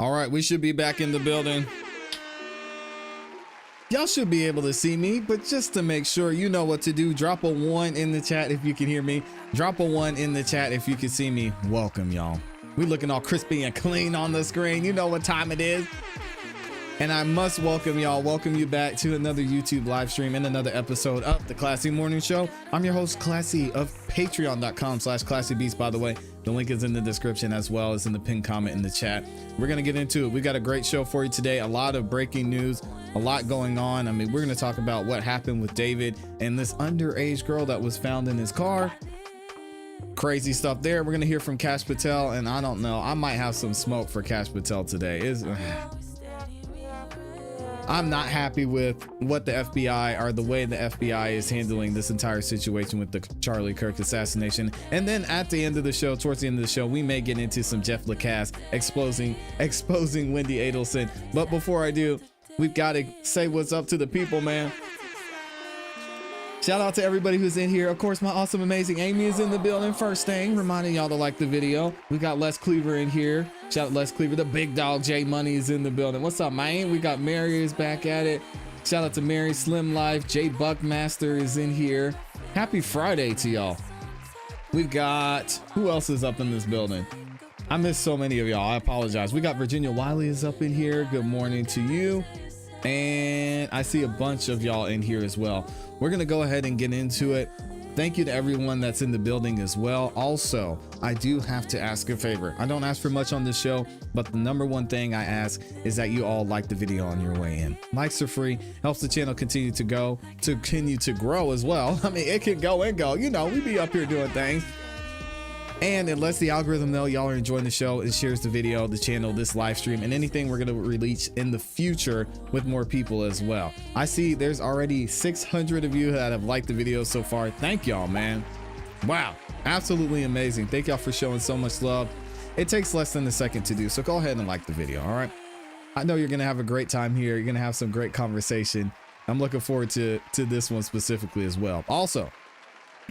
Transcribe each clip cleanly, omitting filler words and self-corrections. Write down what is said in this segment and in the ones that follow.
All right, we should be back in the building. Y'all should be able to see me, but just to make sure, you know what to do. Drop a 1 in the chat if you can hear me. Drop a 1 in the chat if you can see me. Welcome, y'all. We looking all crispy and clean on the screen. You know what time it is. And I must welcome y'all, welcome you back to another YouTube live stream and another episode of the ClassE Morning Show. I'm your host, ClassE, of patreon.com/ClassEbeats, by the way. The link is in the description as well as in the pinned comment in the chat. We're going to get into it. We got a great show for you today. A lot of breaking news, a lot going on. I mean, we're going to talk about what happened with David and this underage girl that was found in his car. Crazy stuff there. We're going to hear from Kash Patel, and I don't know, I might have some smoke for Kash Patel today. I'm not happy with what the FBI or the way the FBI is handling this entire situation with the Charlie Kirk assassination. And then at the end of the show, towards the end of the show, we may get into some Jeff Lacasse exposing Wendy Adelson. But before I do, we've got to say what's up to the people, man. Shout out to everybody who's in here. Of course, my awesome, amazing Amy is in the building. First thing, reminding y'all to like the video. We got Les Cleaver in here. Shout out Les Cleaver. The big dog J Money is in the building. What's up, man? We got Mary is back at it. Shout out to Mary, Slim Life. Jay Buckmaster is in here. Happy Friday to y'all. We got, who else is up in this building? I missed so many of y'all. I apologize. We got Virginia Wiley is up in here. Good morning to you. And I see a bunch of y'all in here as well. We're going to go ahead and get into it. Thank you to everyone that's in the building as well. Also, I do have to ask a favor. I don't ask for much on this show, but the number one thing I ask is that you all like the video on your way in. Likes are free, helps the channel continue to grow as well. I mean, it can go and go. You know, we be up here doing things. And it lets the algorithm know y'all are enjoying the show. It shares the video, the channel, this live stream, and anything we're going to release in the future with more people as well. I see there's already 600 of you that have liked the video so far. Thank y'all, man. Wow. Absolutely amazing. Thank y'all for showing so much love. It takes less than a second to do, so go ahead and like the video. All right. I know you're going to have a great time here. You're going to have some great conversation. I'm looking forward to this one specifically as well. Also,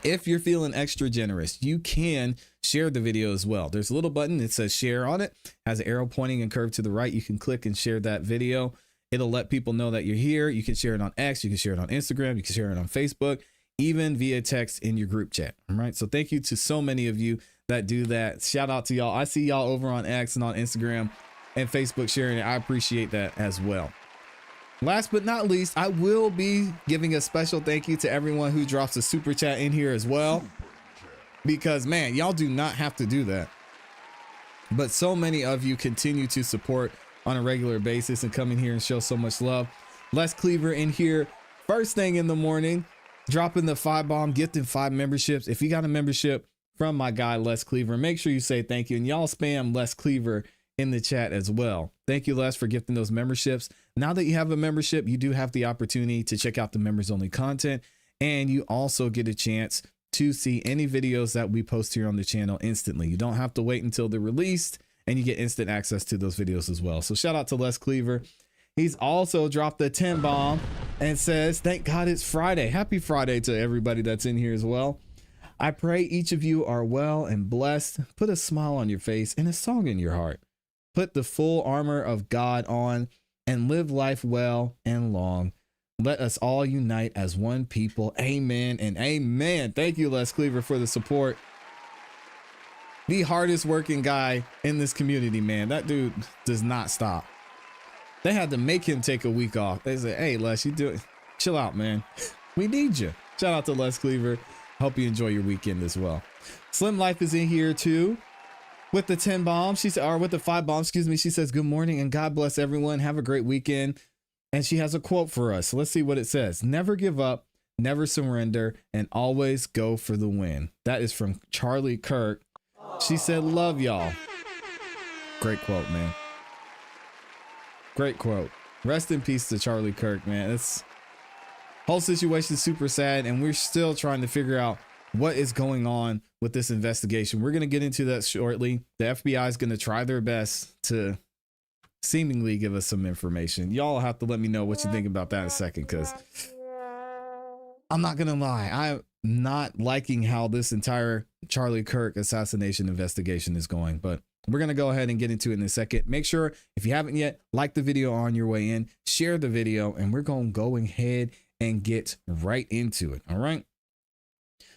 if you're feeling extra generous, you can share the video as well. There's a little button that says share on it, has an arrow pointing and curved to the right. You can click and share that video. It'll let people know that you're here. You can share it on X, you can share it on Instagram, you can share it on Facebook, even via text in your group chat. All right. So thank you to so many of you that do that. Shout out to y'all. I see y'all over on X and on Instagram and Facebook sharing it. I appreciate that as well. Last but not least, I will be giving a special thank you to everyone who drops a super chat in here as well, because man, y'all do not have to do that. But so many of you continue to support on a regular basis and come in here and show so much love. Les Cleaver in here first thing in the morning, dropping the 5 bomb, gifting 5 memberships. If you got a membership from my guy Les Cleaver, make sure you say thank you, and y'all spam Les Cleaver in the chat as well. Thank you, Les, for gifting those memberships. Now that you have a membership, you do have the opportunity to check out the members only content, and you also get a chance to see any videos that we post here on the channel instantly. You don't have to wait until they're released, and you get instant access to those videos as well. So shout out to Les Cleaver. He's also dropped the 10 bomb and says, thank God it's Friday. Happy Friday to everybody that's in here as well. I pray each of you are well and blessed. Put a smile on your face and a song in your heart. Put the full armor of God on and live life well and long. Let us all unite as one people. Amen and amen. Thank you, Les Cleaver, for the support. The hardest working guy in this community, man. That dude does not stop. They had to make him take a week off. They said, hey, Les, you do it. Chill out, man. We need you. Shout out to Les Cleaver. Hope you enjoy your weekend as well. Slim Life is in here too. With the 10 bombs, she said, or with the 5 bombs, excuse me. She says, good morning and God bless everyone. Have a great weekend. And she has a quote for us. So let's see what it says. Never give up, never surrender, and always go for the win. That is from Charlie Kirk. She said, love y'all. Great quote, man. Great quote. Rest in peace to Charlie Kirk, man. This whole situation is super sad, and we're still trying to figure out what is going on with this investigation. We're going to get into that shortly. The FBI is going to try their best to seemingly give us some information. Y'all have to let me know what you think about that in a second, because I'm not going to lie. I'm not liking how this entire Charlie Kirk assassination investigation is going, but We're going to go ahead and get into it in a second. Make sure if you haven't yet, like the video on your way in, share the video, and we're going to go ahead and get right into it. All right.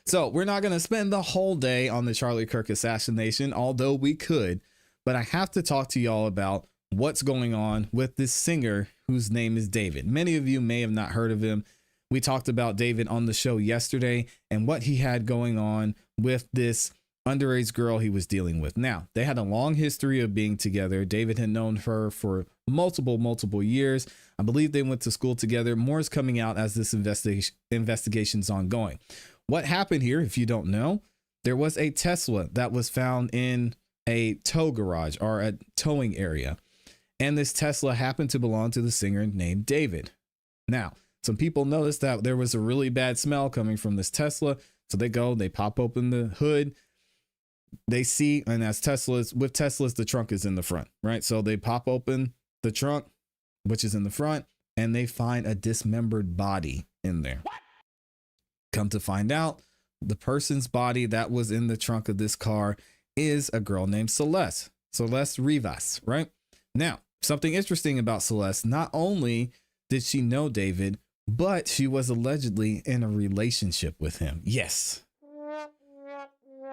So we're not going to spend the whole day on the Charlie Kirk assassination, although we could, but I have to talk to y'all about what's going on with this singer whose name is David. Many of you may have not heard of him. We talked about David on the show yesterday and what he had going on with this underage girl he was dealing with. Now, they had a long history of being together. David had known her for multiple years. I believe they went to school together. More is coming out as this investigation's ongoing. What happened here, if you don't know, there was a Tesla that was found in a tow garage or a towing area. And this Tesla happened to belong to the singer named David. Now, some people noticed that there was a really bad smell coming from this Tesla. So they pop open the hood. They see, and with Teslas, the trunk is in the front, right? So they pop open the trunk, which is in the front, and they find a dismembered body in there. What? Come to find out, the person's body that was in the trunk of this car is a girl named Celeste Rivas, right? Now, something interesting about Celeste, not only did she know David, but she was allegedly in a relationship with him. Yes.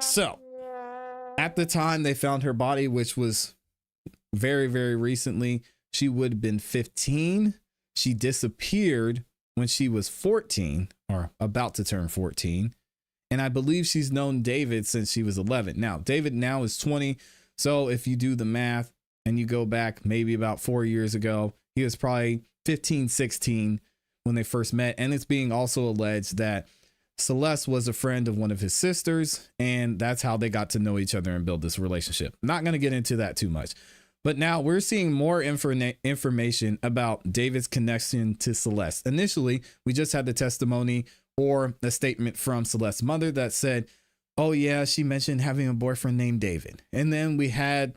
So, at the time they found her body, which was very, very recently, she would have been 15. She disappeared when she was 14 or about to turn 14. And I believe she's known David since she was 11. Now, David now is 20. So if you do the math and you go back maybe about 4 years ago, he was probably 15, 16 when they first met. And it's being also alleged that Celeste was a friend of one of his sisters, and that's how they got to know each other and build this relationship. Not going to get into that too much. But now we're seeing more information about David's connection to Celeste. Initially, we just had the testimony or a statement from Celeste's mother that said, oh yeah, she mentioned having a boyfriend named David. And then we had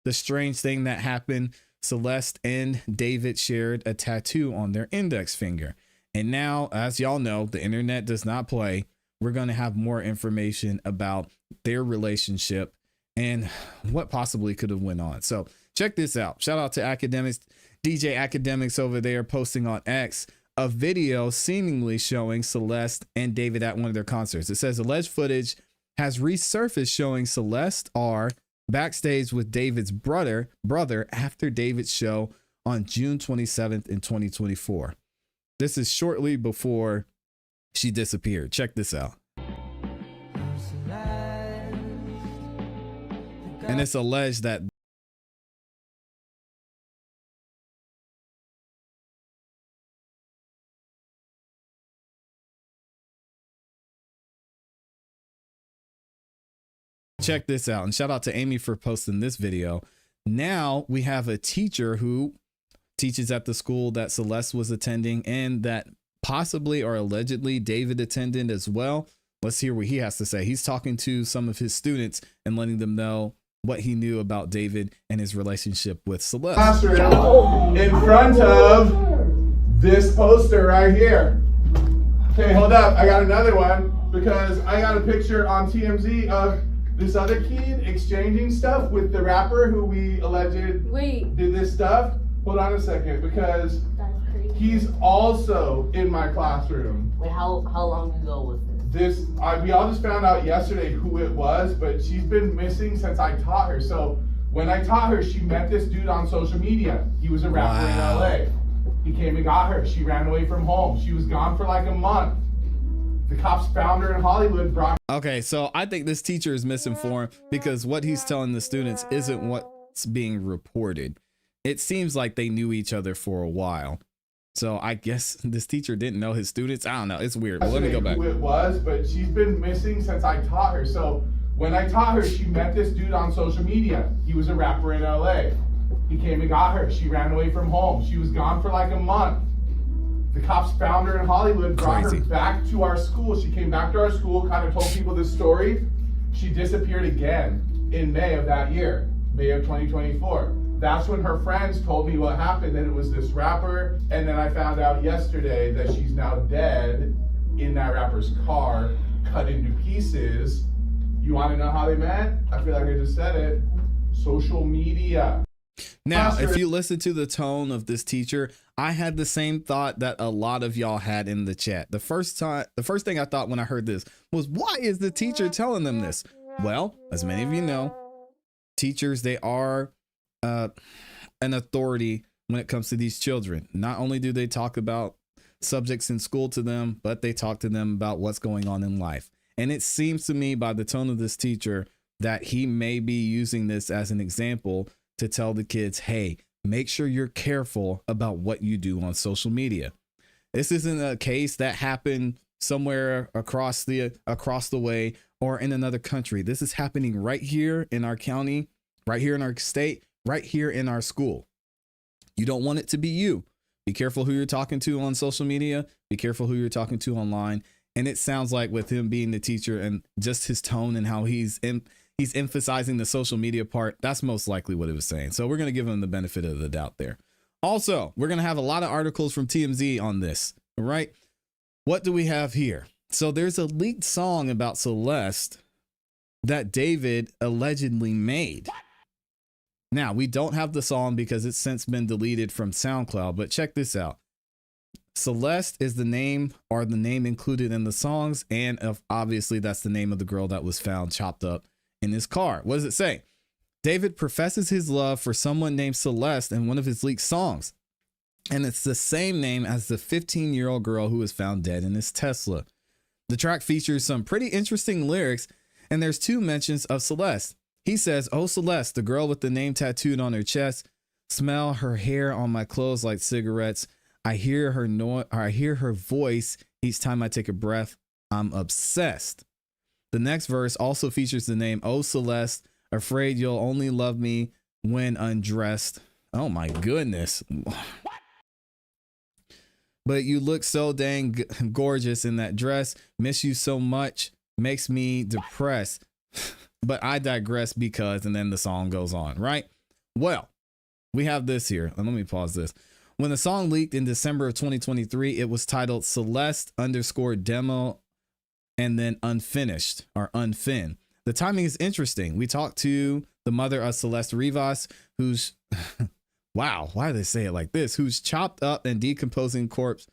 the strange thing that happened. Celeste and David shared a tattoo on their index finger. And now, as y'all know, the internet does not play. We're going to have more information about their relationship and what possibly could have went on. So check this out. Shout out to Academics, DJ Academics over there posting on X a video seemingly showing Celeste and David at one of their concerts. It says alleged footage has resurfaced showing Celeste are backstage with David's brother after David's show on June 27th in 2024. This is shortly before she disappeared. Check this out. And it's alleged that check this out, and shout out to Amy for posting this video. Now we have a teacher who teaches at the school that Celeste was attending and that possibly or allegedly David attended as well. Let's hear what he has to say. He's talking to some of his students and letting them know what he knew about David and his relationship with Celeste. Classroom in front of this poster right here. Okay, hold up. I got another one because I got a picture on TMZ of this other kid exchanging stuff with the rapper who we alleged did this stuff. Hold on a second, because he's also in my classroom. Wait, how long ago was this? We all just found out yesterday who it was, but she's been missing since I taught her. So when I taught her, she met this dude on social media. He was a rapper in LA. He came and got her. She ran away from home. She was gone for like a month. The cops found her in Hollywood, brought her. Okay, so I think this teacher is misinformed because what he's telling the students isn't what's being reported. It seems like they knew each other for a while. So I guess this teacher didn't know his students. I don't know. It's weird. But let me go back. Who it was, but she's been missing since I taught her. So when I taught her, she met this dude on social media. He was a rapper in LA. He came and got her. She ran away from home. She was gone for like a month. The cops found her in Hollywood, brought her back to our school. She came back to our school, kind of told people this story. She disappeared again in May of that year, May of 2024. That's when her friends told me what happened, that it was this rapper. And then I found out yesterday that she's now dead in that rapper's car, cut into pieces. You want to know how they met? I feel like I just said it. social media. Now, if you listen to the tone of this teacher, I had the same thought that a lot of y'all had in the chat. The first thing I thought when I heard this was, why is the teacher telling them this? Well, as many of you know, teachers, they are an authority when it comes to these children. Not only do they talk about subjects in school to them, but they talk to them about what's going on in life. And it seems to me by the tone of this teacher that he may be using this as an example to tell the kids, hey, make sure you're careful about what you do on social media. This isn't a case that happened somewhere across the way or in another country. This is happening right here in our county, right here in our state, right here in our school. You don't want it to be you. Be careful who you're talking to on social media. Be careful who you're talking to online. And it sounds like with him being the teacher and just his tone and how he's emphasizing the social media part, that's most likely what it was saying. So we're going to give him the benefit of the doubt there. Also, we're going to have a lot of articles from TMZ on this. All right. What do we have here? So there's a leaked song about Celeste that David allegedly made. Now, we don't have the song because it's since been deleted from SoundCloud, but check this out. Celeste is the name included in the songs. And obviously that's the name of the girl that was found chopped up in his car. What does it say? David professes his love for someone named Celeste in one of his leaked songs. And it's the same name as the 15-year-old girl who was found dead in his Tesla. The track features some pretty interesting lyrics, and there's 2 mentions of Celeste. He says, "Oh, Celeste, the girl with the name tattooed on her chest, smell her hair on my clothes like cigarettes. I hear her voice each time I take a breath. I'm obsessed." The next verse also features the name, "Oh, Celeste, afraid you'll only love me when undressed." Oh my goodness. "But you look so dang gorgeous in that dress. Miss you so much. Makes me depressed. But I digress because," and then the song goes on, right? Well, we have this here. Let me pause this. When the song leaked in December of 2023, it was titled Celeste_demo and then unfinished or unfin. The timing is interesting. We talked to the mother of Celeste Rivas, who's, wow, why do they say it like this? Whose chopped up and decomposing corpse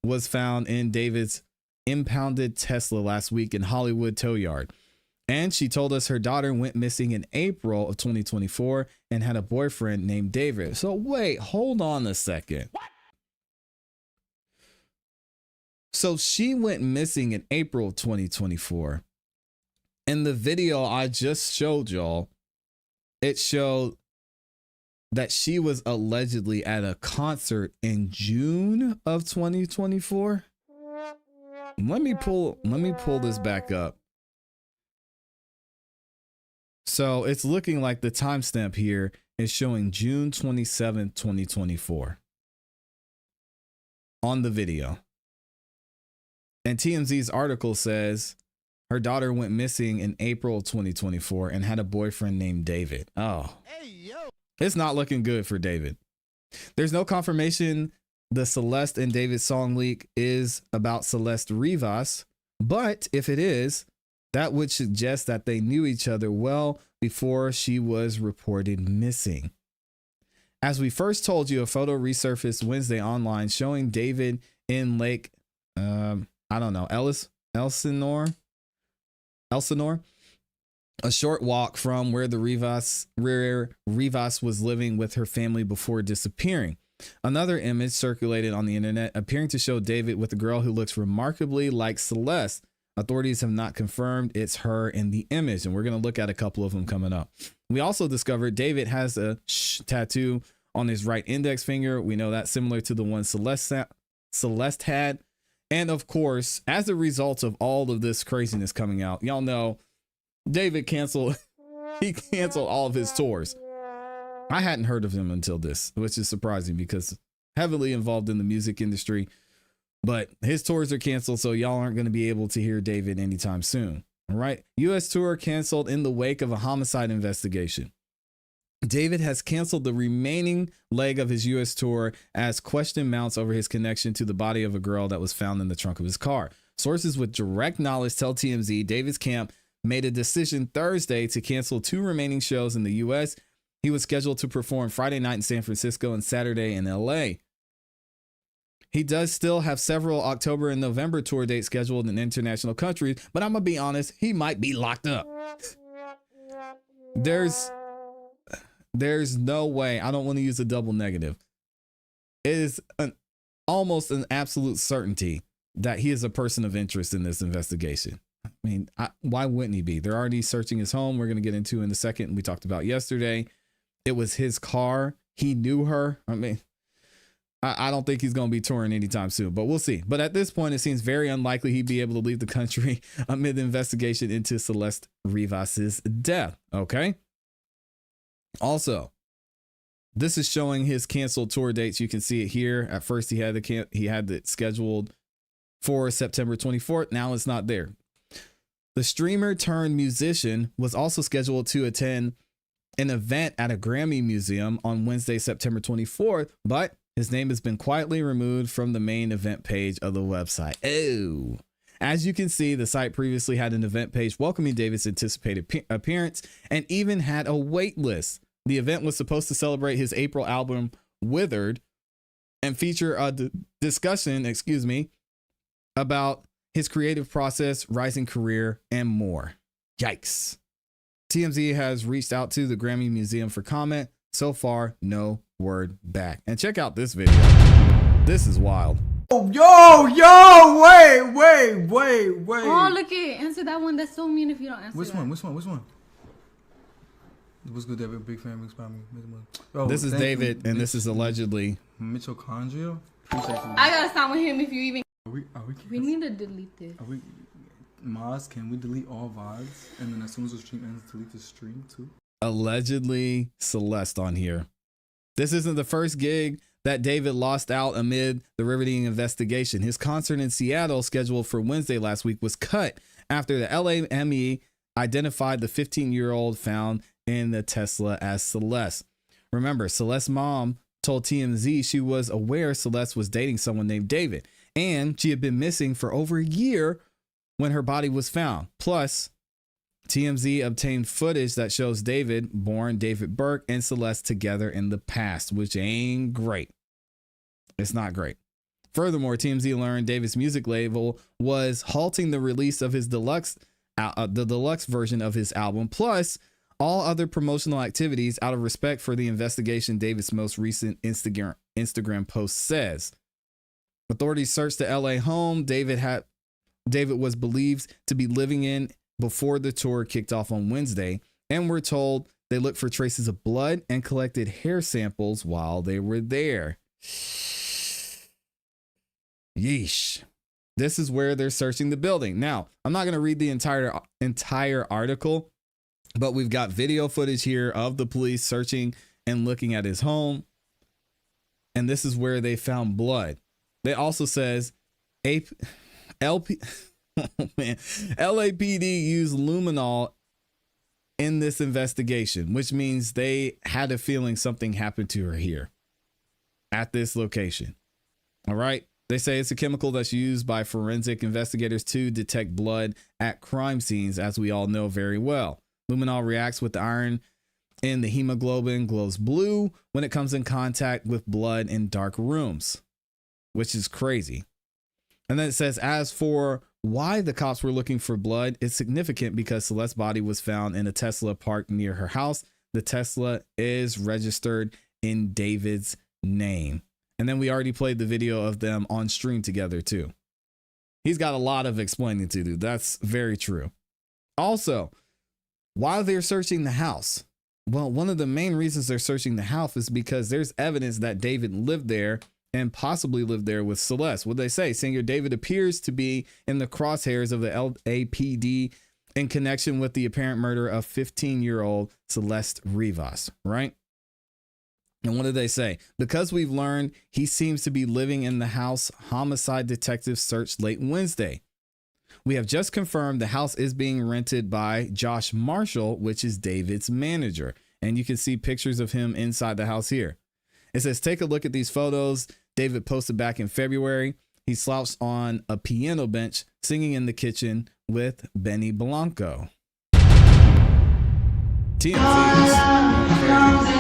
was found in David's impounded Tesla last week in Hollywood Tow Yard. And she told us her daughter went missing in April of 2024 and had a boyfriend named David. So wait, hold on a second. What? So she went missing in April of 2024. In the video I just showed y'all, it showed that she was allegedly at a concert in June of 2024. Let me pull this back up. So it's looking like the timestamp here is showing June 27, 2024 on the video. And TMZ's article says her daughter went missing in April 2024 and had a boyfriend named David. Oh, hey, yo. It's not looking good for David. There's no confirmation the Celeste and David song leak is about Celeste Rivas, but if it is, that would suggest that they knew each other well before she was reported missing. As we first told you, a photo resurfaced Wednesday online showing David in Lake, Elsinore, a short walk from where Rivas was living with her family before disappearing. Another image circulated on the internet appearing to show David with a girl who looks remarkably like Celeste. Authorities have not confirmed it's her in the image, and we're going to look at a couple of them coming up. We also discovered David has a tattoo on his right index finger. We know that's similar to the one Celeste had. And of course, as a result of all of this craziness coming out, y'all know David canceled all of his tours. I hadn't heard of him until this, which is surprising because heavily involved in the music industry. But his tours are canceled, so y'all aren't going to be able to hear David anytime soon. All right. U.S. tour canceled in the wake of a homicide investigation. David has canceled the remaining leg of his U.S. tour as question mounts over his connection to the body of a girl that was found in the trunk of his car. Sources with direct knowledge tell TMZ David's camp made a decision Thursday to cancel 2 remaining shows in the U.S. He was scheduled to perform Friday night in San Francisco and Saturday in L.A. He does still have several October and November tour dates scheduled in international countries, but I'm going to be honest, he might be locked up. There's no way. I don't want to use a double negative. It is almost an absolute certainty that he is a person of interest in this investigation. I mean, why wouldn't he be? They're already searching his home. We're going to get into in a second. We talked about yesterday. It was his car. He knew her. I mean, I don't think he's going to be touring anytime soon, but we'll see. But at this point, it seems very unlikely he'd be able to leave the country amid the investigation into Celeste Rivas's death. Okay. Also, this is showing his canceled tour dates. You can see it here. At first, he had it scheduled for September 24th. Now it's not there. The streamer turned musician was also scheduled to attend an event at a Grammy museum on Wednesday, September 24th, but his name has been quietly removed from the main event page of the website. Oh, as you can see, the site previously had an event page welcoming David's anticipated appearance and even had a wait list. The event was supposed to celebrate his April album Withered and feature a discussion, about his creative process, rising career, and more. Yikes. TMZ has reached out to the Grammy Museum for comment. So far, no word back. And check out this video. This is wild. Yo, wait. Oh, look it. Answer that one. That's so mean if you don't answer Which that. one? What's good, David? Big fan, big me. Yo, This is David, and this is allegedly mitochondria. I gotta stop with him if you even. Are We need to delete this. Maz, can we delete all VODs? And then as soon as the stream ends, delete the stream too? allegedly Celeste on here. This isn't the first gig that David lost out amid the riveting investigation. His concert in Seattle, scheduled for Wednesday last week, was cut after the LAME identified the 15-year-old found in the Tesla as Celeste. Remember, Celeste's mom told TMZ she was aware Celeste was dating someone named David, and she had been missing for over a year when her body was found. Plus, TMZ obtained footage that shows David, born David Burke, and Celeste together in the past, which ain't great. It's not great. Furthermore, TMZ learned David's music label was halting the release of his deluxe version of his album, plus all other promotional activities out of respect for the investigation, David's most recent Instagram post says. Authorities searched the LA home David was believed to be living in before the tour kicked off on Wednesday, and we're told they looked for traces of blood and collected hair samples while they were there. Yeesh. This is where they're searching the building. Now, I'm not going to read the entire article, but we've got video footage here of the police searching and looking at his home. And this is where they found blood. They also says LAPD used luminol in this investigation, which means they had a feeling something happened to her here at this location. All right. They say it's a chemical that's used by forensic investigators to detect blood at crime scenes, as we all know very well. Luminol reacts with the iron in the hemoglobin, glows blue when it comes in contact with blood in dark rooms, which is crazy. And then it says, as for why the cops were looking for blood, it's significant because Celeste's body was found in a Tesla parked near her house. The Tesla is registered in David's name. And then we already played the video of them on stream together too. He's got a lot of explaining to do. That's very true. Also, while they're searching the house, well, one of the main reasons they're searching the house is because there's evidence that David lived there and possibly lived there with Celeste. What they say, singer David appears to be in the crosshairs of the LAPD in connection with the apparent murder of 15-year-old Celeste Rivas, right? And what did they say? Because we've learned he seems to be living in the house homicide detectives searched late Wednesday. We have just confirmed the house is being rented by Josh Marshall, which is David's manager. And you can see pictures of him inside the house here. It says, take a look at these photos David posted back in February. He slouched on a piano bench, singing in the kitchen with Benny Blanco. TMZ is crazy.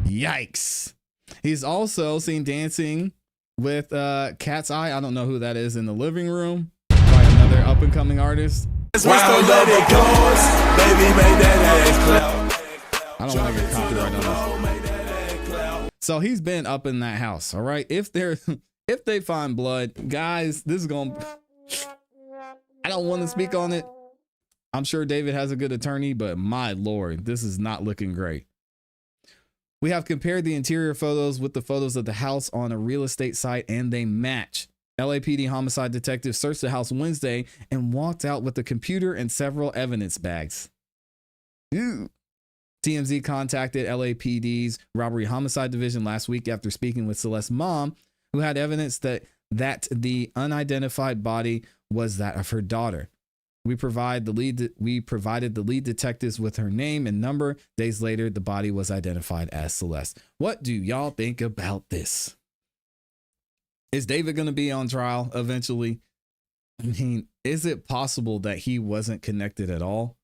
Yikes. He's also seen dancing with ClassE. I don't know who that is in the living room. Probably another up and coming artist. I don't want to get copyright on this. So he's been up in that house. All right. If they find blood, guys, this is going to, I don't want to speak on it. I'm sure David has a good attorney, but my Lord, this is not looking great. We have compared the interior photos with the photos of the house on a real estate site, and they match. LAPD homicide detectives searched the house Wednesday and walked out with a computer and several evidence bags. Ew. TMZ contacted LAPD's robbery homicide division last week after speaking with Celeste's mom, who had evidence that the unidentified body was that of her daughter. We provided the lead detectives with her name and number. Days later, the body was identified as Celeste. What do y'all think about this? Is David going to be on trial eventually? I mean, is it possible that he wasn't connected at all?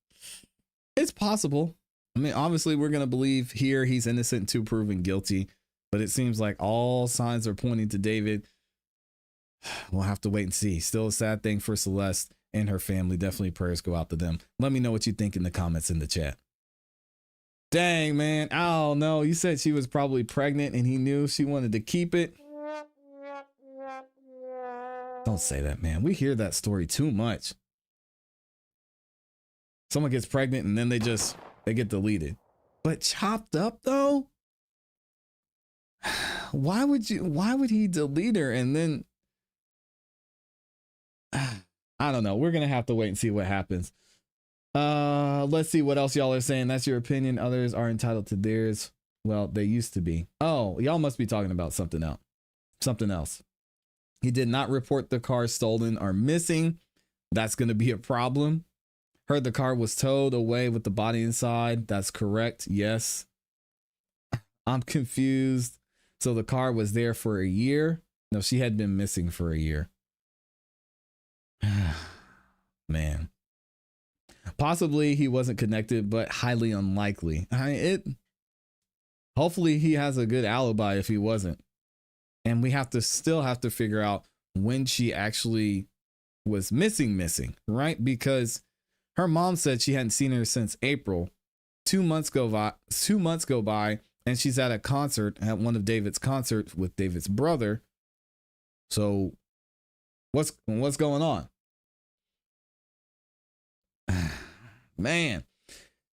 It's possible. I mean, obviously, we're going to believe here he's innocent until proven guilty, but it seems like all signs are pointing to David. We'll have to wait and see. Still a sad thing for Celeste and her family. Definitely prayers go out to them. Let me know what you think in the comments in the chat. Dang, man. Oh, no. You said she was probably pregnant and he knew she wanted to keep it. Don't say that, man. We hear that story too much. Someone gets pregnant and then they get deleted. But chopped up though? Why would he delete her and then I don't know. We're going to have to wait and see what happens. Let's see what else y'all are saying. That's your opinion. Others are entitled to theirs. Well, they used to be. Oh, y'all must be talking about something else. Something else. He did not report the car stolen or missing. That's going to be a problem. Heard the car was towed away with the body inside. That's correct. Yes. I'm confused. So the car was there for a year? No, she had been missing for a year. Man. Possibly he wasn't connected, but highly unlikely. Hopefully he has a good alibi if he wasn't. And we still have to figure out when she actually was missing, right? Because her mom said she hadn't seen her since April. 2 months go by, and she's at a concert, at one of David's concerts with David's brother. So what's going on? Man.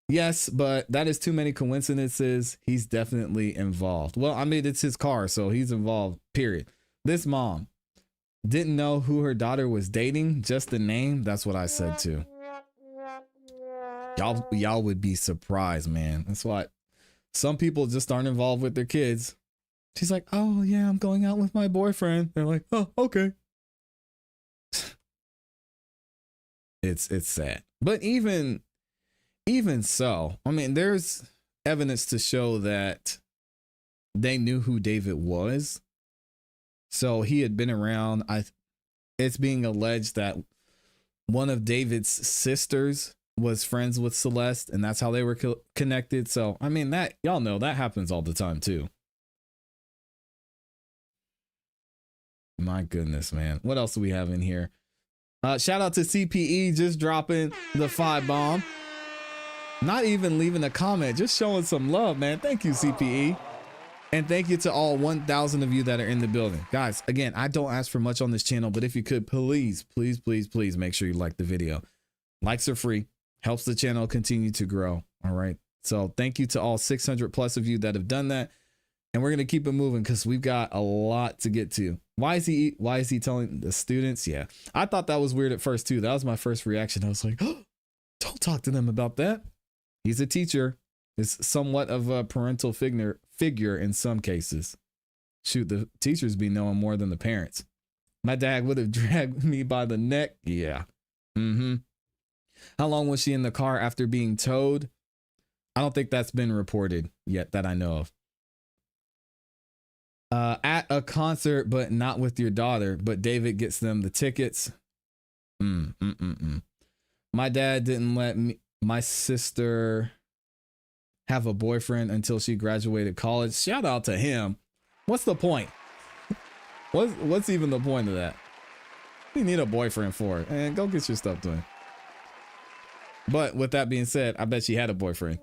Yes, but that is too many coincidences. He's definitely involved. Well, I mean, it's his car, so he's involved, period. This mom didn't know who her daughter was dating, just the name. That's what I said too. Y'all would be surprised, man. That's why some people just aren't involved with their kids. She's like, oh yeah, I'm going out with my boyfriend. They're like, oh, okay. It's sad. But even so, I mean, there's evidence to show that they knew who David was. So he had been around. It's being alleged that one of David's sisters was friends with Celeste, and that's how they were connected. So, I mean, that y'all know that happens all the time too. My goodness, man. What else do we have in here? Shout out to CPE just dropping the 5 bomb. Not even leaving a comment, just showing some love, man. Thank you, CPE. And thank you to all 1,000 of you that are in the building. Guys, again, I don't ask for much on this channel, but if you could, please make sure you like the video. Likes are free, helps the channel continue to grow. All right. So thank you to all 600 plus of you that have done that. And we're going to keep it moving because we've got a lot to get to. Why is he telling the students? Yeah, I thought that was weird at first too. That was my first reaction. I was like, oh, don't talk to them about that. He's a teacher. Is somewhat of a parental figure in some cases. Shoot, the teachers be knowing more than the parents. My dad would have dragged me by the neck. Yeah. How long was she in the car after being towed? I don't think that's been reported yet that I know of. At a concert, but not with your daughter, but David gets them the tickets. My dad didn't let my sister have a boyfriend until she graduated college. Shout out to him. What's the point? What's even the point of that? You need a boyfriend for it, and go get your stuff done. But with that being said, I bet she had a boyfriend.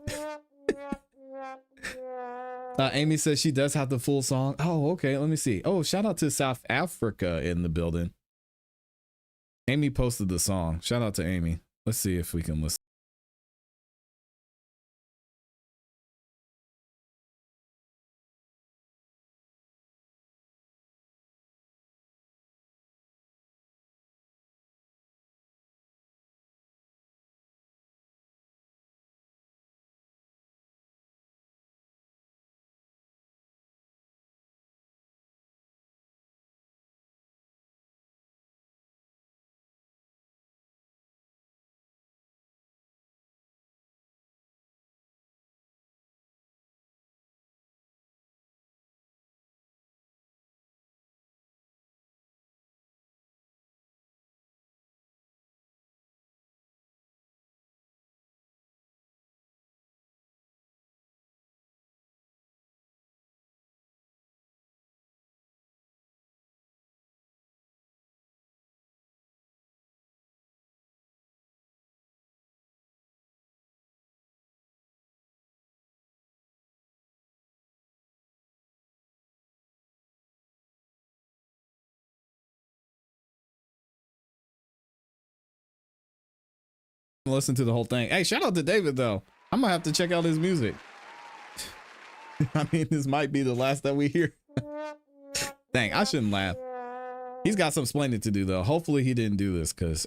Amy says she does have the full song. Oh, okay. Let me see. Oh, shout out to South Africa in the building. Amy posted the song. Shout out to Amy. Let's see if we can listen. Listen to the whole thing. Hey, shout out to David though. I'm gonna have to check out his music. I mean, this might be the last that we hear. Dang, I shouldn't laugh. He's got some explaining to do though. Hopefully he didn't do this because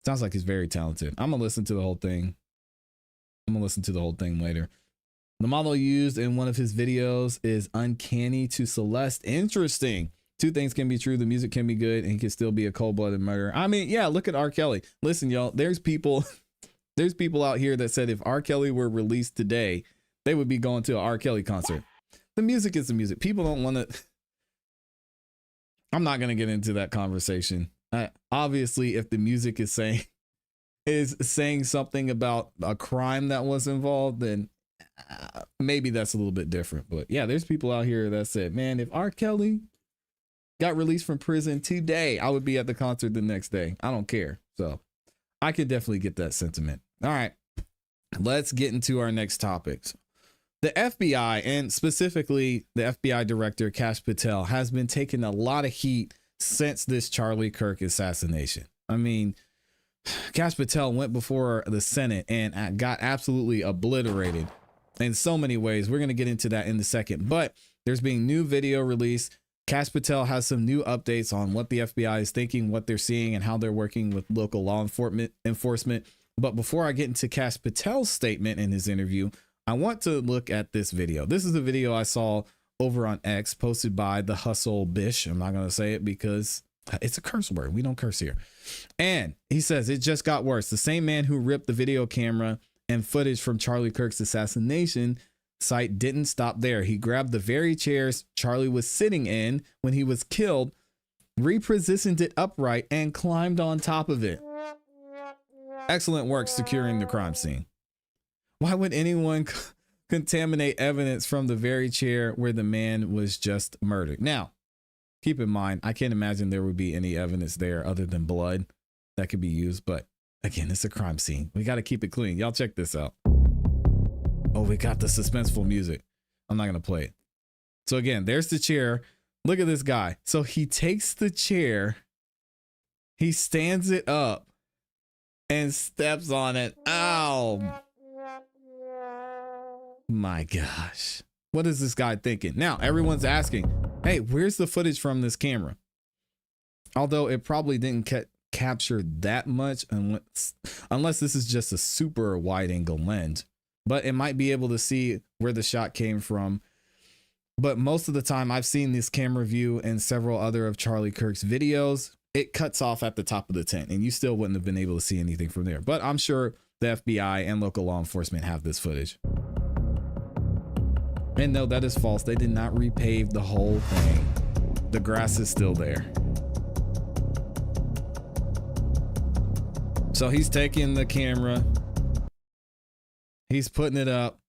sounds like he's very talented. I'm gonna listen to the whole thing. I'm gonna listen to the whole thing later. The model used in one of his videos is uncanny to Celeste. Interesting. Two things can be true. The music can be good and he can still be a cold-blooded murderer. I mean, yeah, look at R. Kelly. Listen, y'all, there's people out here that said if R. Kelly were released today, they would be going to an R. Kelly concert. The music is the music. People don't want to. I'm not going to get into that conversation. Obviously, if the music is saying something about a crime that was involved, then maybe that's a little bit different. But yeah, there's people out here that said, man, if R. Kelly got released from prison today, I would be at the concert the next day. I don't care. So I could definitely get that sentiment. All right, let's get into our next topics. The FBI, and specifically the FBI director, Kash Patel, has been taking a lot of heat since this Charlie Kirk assassination. I mean, Kash Patel went before the Senate and got absolutely obliterated in so many ways. We're going to get into that in a second, but there's being new video released. Kash Patel has some new updates on what the FBI is thinking, what they're seeing, and how they're working with local law enforcement. But before I get into Kash Patel's statement in his interview, I want to look at this video. This is a video I saw over on X posted by the Hustle Bish. I'm not going to say it because it's a curse word. We don't curse here. And he says it just got worse. The same man who ripped the video camera and footage from Charlie Kirk's assassination site didn't stop there. He grabbed the very chairs Charlie was sitting in when he was killed, repositioned it upright, and climbed on top of it. Excellent work securing the crime scene. Why would anyone contaminate evidence from the very chair where the man was just murdered? Now, keep in mind, I can't imagine there would be any evidence there other than blood that could be used. But again, it's a crime scene. We got to keep it clean. Y'all check this out. Oh, we got the suspenseful music. I'm not going to play it. So again, there's the chair. Look at this guy. So he takes the chair, he stands it up and steps on it. Ow. My gosh. What is this guy thinking? Now, everyone's asking, hey, where's the footage from this camera? Although it probably didn't capture that much unless this is just a super wide angle lens. But it might be able to see where the shot came from. But most of the time I've seen this camera view in several other of Charlie Kirk's videos. It cuts off at the top of the tent and you still wouldn't have been able to see anything from there. But I'm sure the FBI and local law enforcement have this footage. And no, that is false. They did not repave the whole thing. The grass is still there. So he's taking the camera. He's putting it up,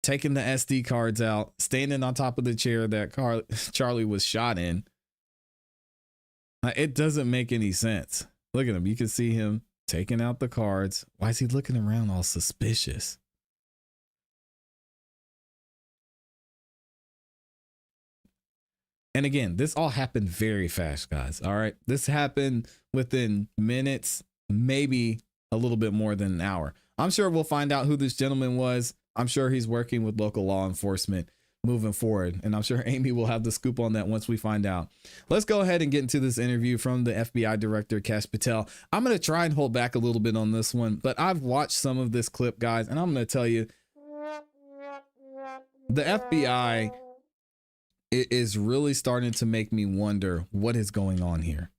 taking the SD cards out, standing on top of the chair that Charlie was shot in. It doesn't make any sense. Look at him. You can see him taking out the cards. Why is he looking around all suspicious? And again, this all happened very fast, guys. All right. This happened within minutes, maybe a little bit more than an hour. I'm sure we'll find out who this gentleman was. I'm sure he's working with local law enforcement moving forward. And I'm sure Amy will have the scoop on that once we find out. Let's go ahead and get into this interview from the FBI director, Kash Patel. I'm going to try and hold back a little bit on this one, but I've watched some of this clip, guys, and I'm going to tell you, the FBI is really starting to make me wonder what is going on here.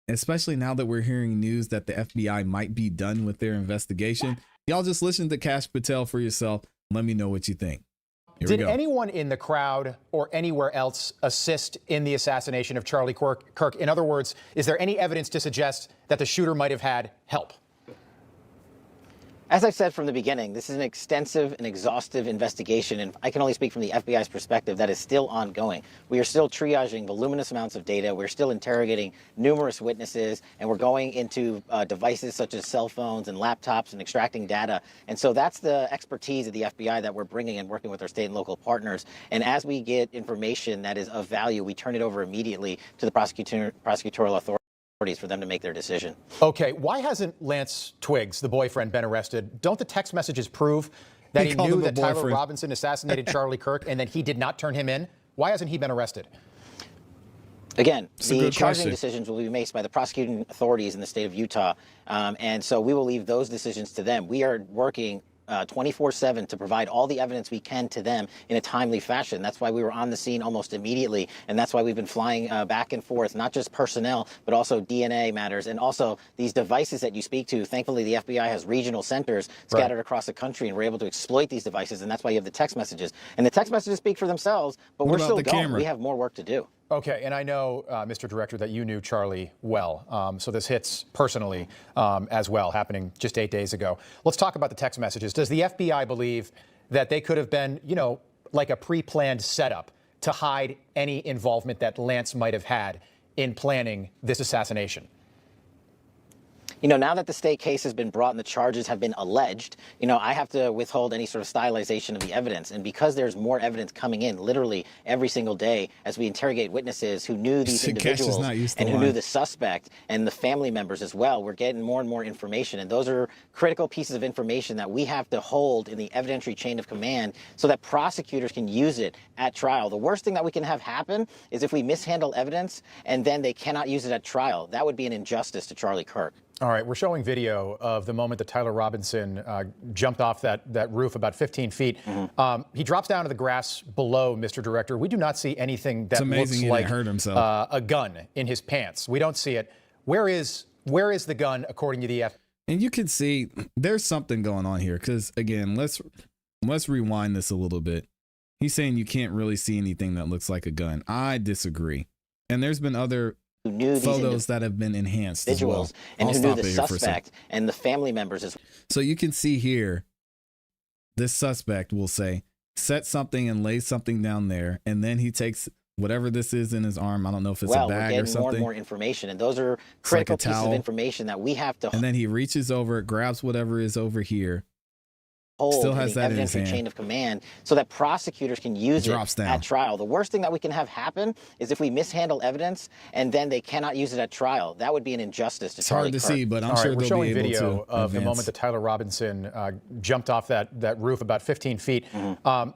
Especially now that we're hearing news that the FBI might be done with their investigation. Y'all just listen to Kash Patel for yourself. Let me know what you think. Here Did anyone in the crowd or anywhere else assist in the assassination of Charlie Kirk? In other words, is there any evidence to suggest that the shooter might have had help? As I've said from the beginning, this is an extensive and exhaustive investigation, and I can only speak from the FBI's perspective that is still ongoing. We are still triaging voluminous amounts of data. We're still interrogating numerous witnesses, and we're going into devices such as cell phones and laptops and extracting data. And so that's the expertise of the FBI that we're bringing and working with our state and local partners. And as we get information that is of value, we turn it over immediately to the prosecutorial authority for them to make their decision. Okay, why hasn't Lance Twiggs, the boyfriend, been arrested? Don't the text messages prove that he knew that Tyler Robinson assassinated Charlie Kirk and that he did not turn him in? Why hasn't he been arrested? Again, the charging decisions will be made by the prosecuting authorities in the state of Utah, and so we will leave those decisions to them. We are working 24/7 to provide all the evidence we can to them in a timely fashion. That's why we were on the scene almost immediately, and that's why we've been flying back and forth, not just personnel, but also DNA matters, and also these devices that you speak to. Thankfully, the FBI has regional centers scattered across the country, and we're able to exploit these devices, and that's why you have the text messages. And the text messages speak for themselves, but we're still going. We have more work to do. Okay, and I know, Mr. Director, that you knew Charlie well, so this hits personally as well, happening just 8 days ago. Let's talk about the text messages. Does the FBI believe that they could have been, you know, like a pre-planned setup to hide any involvement that Lance might have had in planning this assassination? You know, now that the state case has been brought and the charges have been alleged, you know, I have to withhold any sort of stylization of the evidence. And because there's more evidence coming in literally every single day as we interrogate witnesses who knew these individuals and who knew the suspect and the family members as well, we're getting more and more information. And those are critical pieces of information that we have to hold in the evidentiary chain of command so that prosecutors can use it at trial. The worst thing that we can have happen is if we mishandle evidence and then they cannot use it at trial. That would be an injustice to Charlie Kirk. All right, we're showing video of the moment that Tyler Robinson jumped off that roof about 15 feet. He drops down to the grass below, Mr. Director. We do not see anything that looks like a gun in his pants. We don't see it. Where is the gun, according to the FBI? And you can see there's something going on here because, again, let's rewind this a little bit. He's saying you can't really see anything that looks like a gun. I disagree. And there's been other who knew photos that have been enhanced as well. And who knew the suspect and the family members as well. So you can see here, this suspect will say, set something and lay something down there. And then he takes whatever this is in his arm. I don't know if it's a bag or something. More and more information. And those are critical pieces of information that we have to. And then he reaches over, grabs whatever is over here. Still has that in his hand. Chain of command so that prosecutors can use it at trial. The worst thing that we can have happen is if we mishandle evidence and then they cannot use it at trial. That would be an injustice to Charlie Kirk. It's hard to see, but I'm sure we're showing video of the moment that Tyler Robinson jumped off that roof about 15 feet.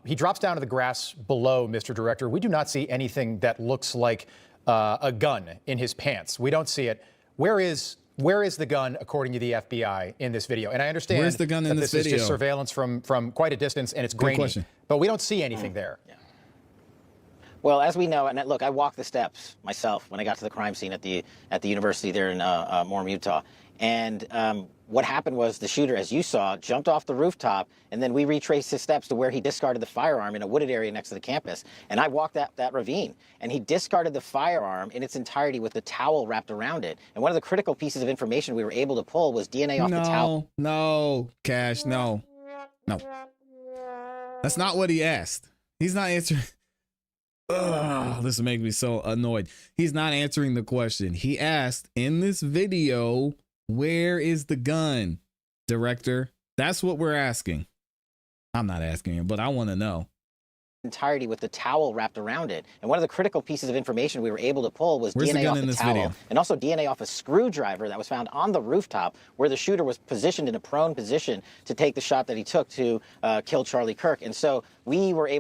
He drops down to the grass below, Mr. Director. We do not see anything that looks like a gun in his pants. We don't see it. Where is the gun, according to the FBI, in this video? And I understand Where's the gun in this is video? just surveillance from quite a distance, and it's grainy, but we don't see anything there. Well, as we know, and look, I walked the steps myself when I got to the crime scene at the university there in Mormon, Utah. And what happened was the shooter, as you saw, jumped off the rooftop, and then we retraced his steps to where he discarded the firearm in a wooded area next to the campus. And I walked that ravine, and he discarded the firearm in its entirety with the towel wrapped around it. And one of the critical pieces of information we were able to pull was DNA off the towel. No, Cash, no. That's not what he asked. He's not answering. Ugh, this makes me so annoyed. He's not answering the question. He asked in this video, where is the gun, director? That's what we're asking. I'm not asking him, but I want to know. Entirety with the towel wrapped around it. And one of the critical pieces of information we were able to pull was Where's DNA off in the this towel video? and also DNA off a screwdriver that was found on the rooftop where the shooter was positioned in a prone position to take the shot that he took to kill Charlie Kirk. And so we were able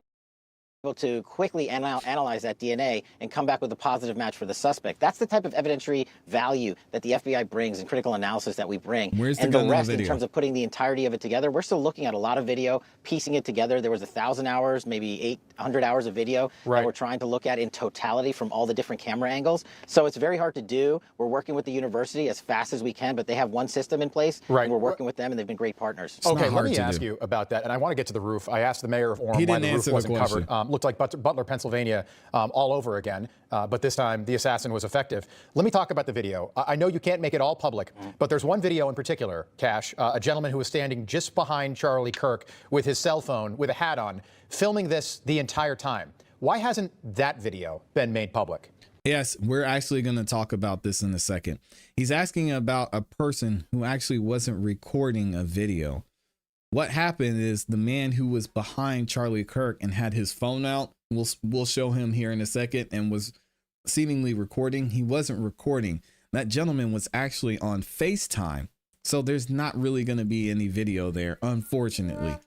to quickly analyze that DNA and come back with a positive match for the suspect. That's the type of evidentiary value that the FBI brings and critical analysis that we bring. Where's the and gun the rest in the video? in terms of putting the entirety of it together, we're still looking at a lot of video, piecing it together. There was 1,000 hours, maybe 800 hours of video that we're trying to look at in totality from all the different camera angles. So it's very hard to do. We're working with the university as fast as we can, but they have one system in place, and we're working with them, and they've been great partners. Okay, let me ask you about that, and I want to get to the roof. I asked the mayor of Orem why the roof wasn't covered. Looked like Butler, Pennsylvania, all over again, but this time the assassin was effective. Let me talk about the video. I know you can't make it all public, but there's one video in particular, Cash, a gentleman who was standing just behind Charlie Kirk with his cell phone, with a hat on, filming this the entire time. Why hasn't that video been made public? Yes, we're actually going to talk about this in a second. He's asking about a person who actually wasn't recording a video. What happened is the man who was behind Charlie Kirk and had his phone out, we'll show him here in a second, and was seemingly recording. He wasn't recording. That gentleman was actually on FaceTime. So there's not really going to be any video there, unfortunately.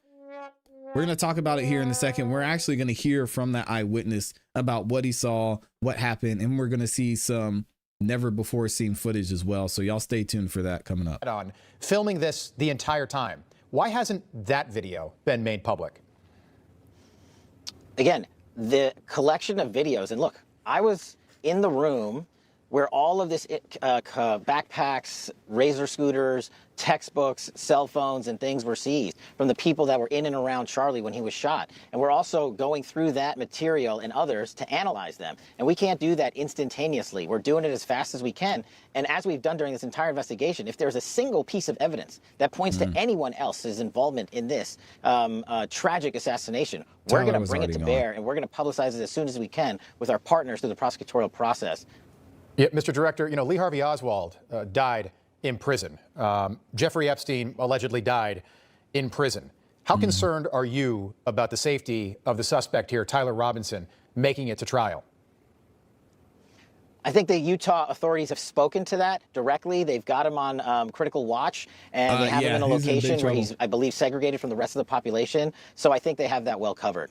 We're going to talk about it here in a second. We're actually going to hear from that eyewitness about what he saw, what happened, and we're going to see some never before seen footage as well. So y'all stay tuned for that coming up. On filming this the entire time. Why hasn't that video been made public? Again, the collection of videos, and look, I was in the room where all of this backpacks, razor scooters, textbooks, cell phones, and things were seized from the people that were in and around Charlie when he was shot. And we're also going through that material and others to analyze them. And we can't do that instantaneously. We're doing it as fast as we can. And as we've done during this entire investigation, if there's a single piece of evidence that points to anyone else's involvement in this tragic assassination, we're going to bring it to bear, and we're going to publicize it as soon as we can with our partners through the prosecutorial process. Yeah, Mr. Director, you know, Lee Harvey Oswald died in prison. Jeffrey Epstein allegedly died in prison. How concerned are you about the safety of the suspect here, Tyler Robinson, making it to trial? I think the Utah authorities have spoken to that directly. They've got him on critical watch, and they have him in a location where he's, I believe, segregated from the rest of the population. So I think they have that well covered.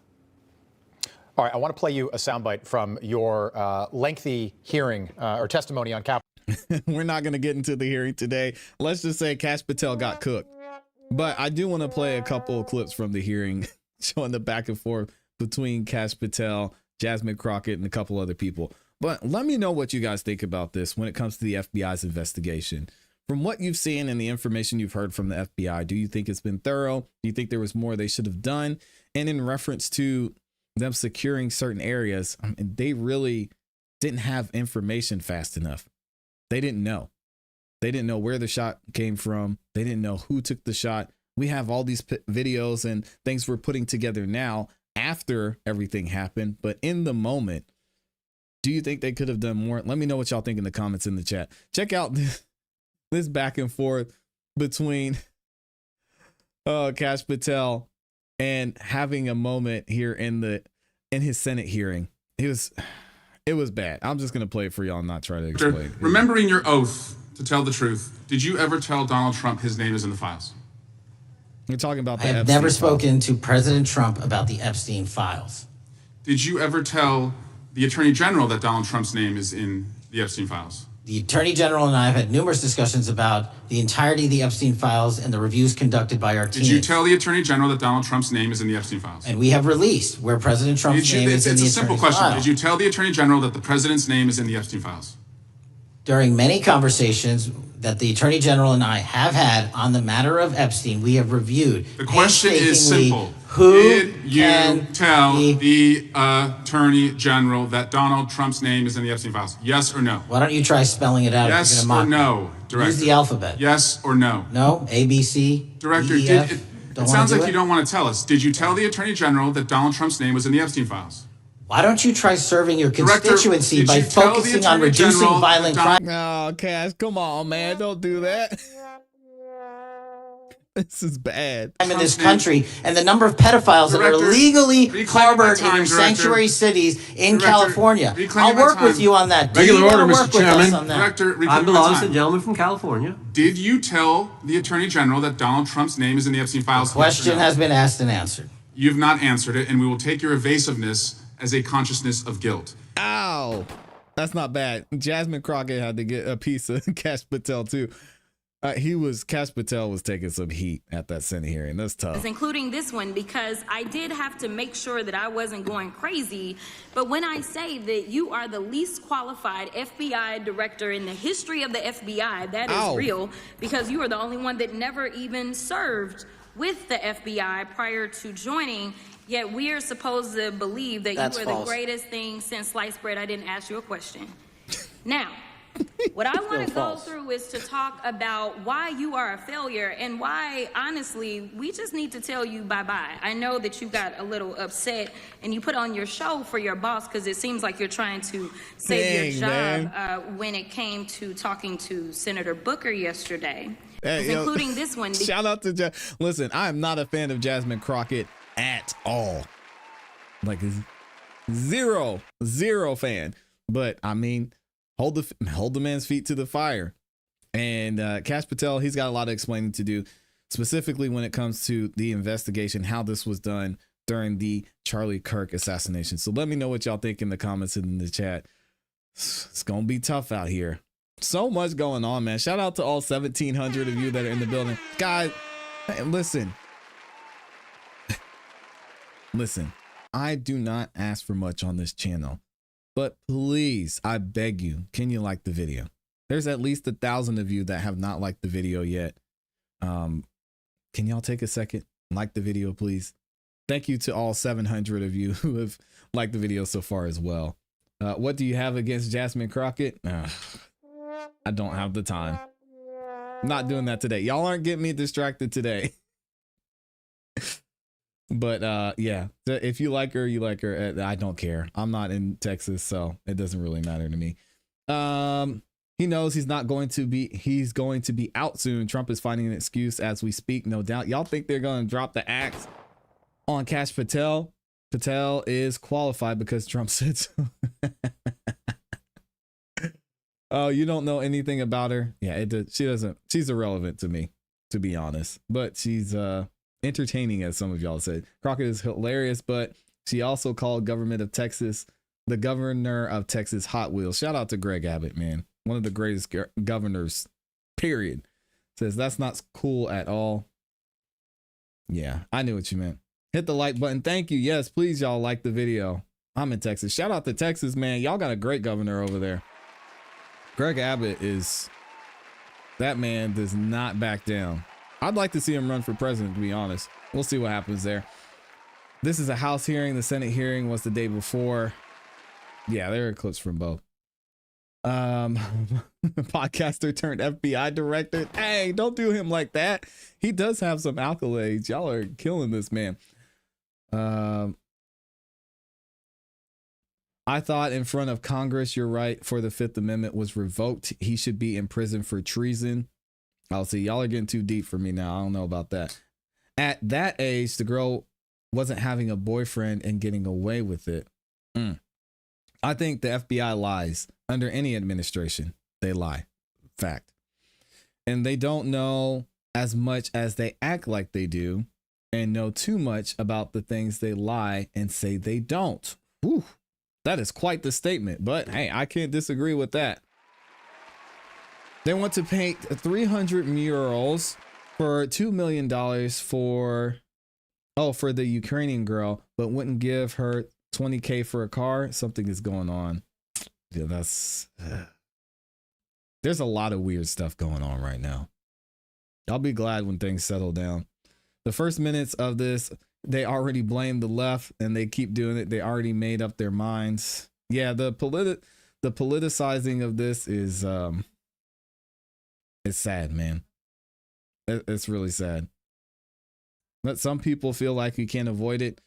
All right, I want to play you a soundbite from your lengthy hearing or testimony on Capitol. We're not going to get into the hearing today. Let's just say Kash Patel got cooked. But I do want to play a couple of clips from the hearing showing the back and forth between Kash Patel, Jasmine Crockett, and a couple other people. But let me know what you guys think about this when it comes to the FBI's investigation. From what you've seen and the information you've heard from the FBI, do you think it's been thorough? Do you think there was more they should have done? And in reference to them securing certain areas, I mean, they really didn't have information fast enough. They didn't know. They didn't know where the shot came from. They didn't know who took the shot. We have all these videos and things we're putting together now after everything happened. But in the moment, do you think they could have done more? Let me know what y'all think in the comments in the chat. Check out this back and forth between Kash Patel and having a moment here in his Senate hearing. It was bad. I'm just gonna play it for y'all and not try to explain. Remembering your oath to tell the truth, did you ever tell Donald Trump his name is in the files? We're talking about the I have Epstein never files. spoken to President Trump about the Epstein files. Did you ever tell the Attorney General that Donald Trump's name is in the Epstein files? The Attorney General and I have had numerous discussions about the entirety of the Epstein files and the reviews conducted by our team. Did you tell the Attorney General that Donald Trump's name is in the Epstein files? And we have released where President Trump's name is in the Attorney It's a simple question. file. Did you tell the Attorney General that the president's name is in the Epstein files? During many conversations that the Attorney General and I have had on the matter of Epstein, we have reviewed. The question is simple. Who Did you can tell be- the Attorney General that Donald Trump's name is in the Epstein files? Yes or no? Why don't you try spelling it out? Yes if you're or gonna mock no, me? Director? Use the alphabet. Yes or no? No, A, B, C, Director, D, E, F. it Don't sounds wanna like do you it? don't want to tell us. Did you tell the Attorney General that Donald Trump's name was in the Epstein files? Why don't you try serving your Director, constituency did by you tell the focusing on Attorney reducing General violent that crime? Oh, Cash, come on, man. Don't do that. This is bad. In this country, and the number of pedophiles that are Director, illegally reclaim harbored my time, in your Director. sanctuary cities in Director, California. reclaim I'll my work with time. you on that. Do Regular you wanna order, work Mr. with us Chairman. on that? Director, reclaim I'm the my honest time. gentleman from California. Did you tell the Attorney General that Donald Trump's name is in the Epstein files? Question Yes or no? has been asked and answered. You've not answered it, and we will take your evasiveness as a consciousness of guilt. Ow. That's not bad. Jasmine Crockett had to get a piece of Cash Patel too. Cash Patel was taking some heat at that Senate hearing. That's tough. Including this one, because I did have to make sure that I wasn't going crazy. But when I say that you are the least qualified FBI director in the history of the FBI, that is real, because you are the only one that never even served with the FBI prior to joining. Yet we are supposed to believe that That's you are false. the greatest thing since sliced bread. I didn't ask you a question. Now, what I want to go false. through is to talk about why you are a failure and why, honestly, we just need to tell you bye-bye. I know that you got a little upset and you put on your show for your boss because it seems like you're trying to save your job when it came to talking to Senator Booker yesterday, including this one. Shout out to listen, I am not a fan of Jasmine Crockett at all. Like zero fan. But I mean, hold the man's feet to the fire. And Cash Patel, he's got a lot of explaining to do, specifically when it comes to the investigation, how this was done during the Charlie Kirk assassination. So let me know what y'all think in the comments and in the chat. It's gonna be tough out here. So much going on, man. Shout out to all 1,700 of you that are in the building. Guys, listen. Listen, I do not ask for much on this channel. But please, I beg you, can you like the video? There's at least 1,000 of you that have not liked the video yet. Can y'all take a second? Like the video, please. Thank you to all 700 of you who have liked the video so far as well. What do you have against Jasmine Crockett? I don't have the time. I'm not doing that today. Y'all aren't getting me distracted today. But yeah, if you like her, you like her. I don't care. I'm not in Texas, so it doesn't really matter to me. He knows he's going to be out soon. Trump is finding an excuse as we speak, no doubt. Y'all think they're going to drop the axe on Cash Patel? Patel is qualified because Trump said so. Oh, you don't know anything about her? Yeah, she doesn't. She's irrelevant to me, to be honest. But she's entertaining, as some of y'all said. Crockett is hilarious, but she also called the governor of Texas Hot Wheels. Shout out to Greg Abbott, man. One of the greatest governors, period. Says that's not cool at all. Yeah, I knew what you meant. Hit the like button. Thank you. Yes, please, y'all like the video. I'm in Texas. Shout out to Texas, man. Y'all got a great governor over there. Greg Abbott that man does not back down. I'd like to see him run for president, to be honest. We'll see what happens there. This is a House hearing. The Senate hearing was the day before. Yeah, there are clips from both. Podcaster turned FBI director. Hey, don't do him like that. He does have some accolades. Y'all are killing this man. I thought in front of Congress, you're right, for the Fifth Amendment was revoked. He should be in prison for treason. I'll see. Y'all are getting too deep for me now. I don't know about that. At that age, the girl wasn't having a boyfriend and getting away with it. I think the FBI lies under any administration. They lie. Fact. And they don't know as much as they act like they do and know too much about the things they lie and say they don't. Whew. That is quite the statement, but hey, I can't disagree with that. They want to paint 300 murals for $2 million for the Ukrainian girl, but wouldn't give her $20K for a car. Something is going on. Yeah, there's a lot of weird stuff going on right now. I'll be glad when things settle down. The first minutes of this, they already blame the left and they keep doing it. They already made up their minds. Yeah, the politicizing of this is it's sad, man. It's really sad. But some people feel like we can't avoid it.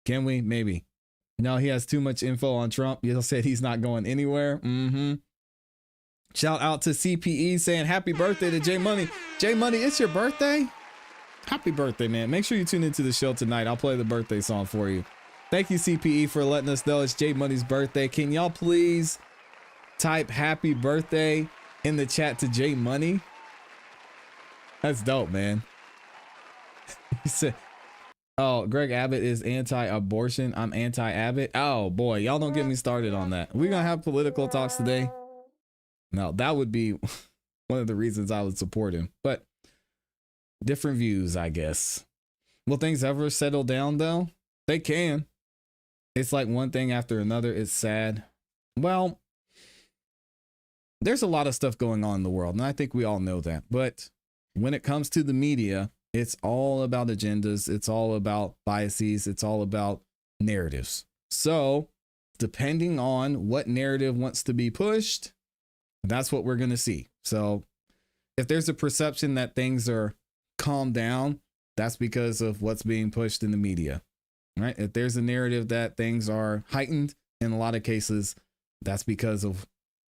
Can we? Maybe. No, he has too much info on Trump. You said he's not going anywhere. Shout out to CPE saying happy birthday to J Money. J Money, it's your birthday? Happy birthday, man. Make sure you tune into the show tonight. I'll play the birthday song for you. Thank you, CPE, for letting us know it's J Money's birthday. Can y'all please type happy birthday in the chat to J Money? That's dope, man. He said, oh, Greg Abbott is anti-abortion. I'm anti-Abbott. Oh boy, y'all don't get me started on that. We're gonna have political talks today. No, that would be one of the reasons I would support him. But different views, I guess. Will things ever settle down though? They can. It's like one thing after another. It's sad. Well, there's a lot of stuff going on in the world, and I think we all know that. But when it comes to the media, it's all about agendas. It's all about biases. It's all about narratives. So depending on what narrative wants to be pushed, that's what we're going to see. So if there's a perception that things are calmed down, that's because of what's being pushed in the media, right? If there's a narrative that things are heightened, in a lot of cases, that's because of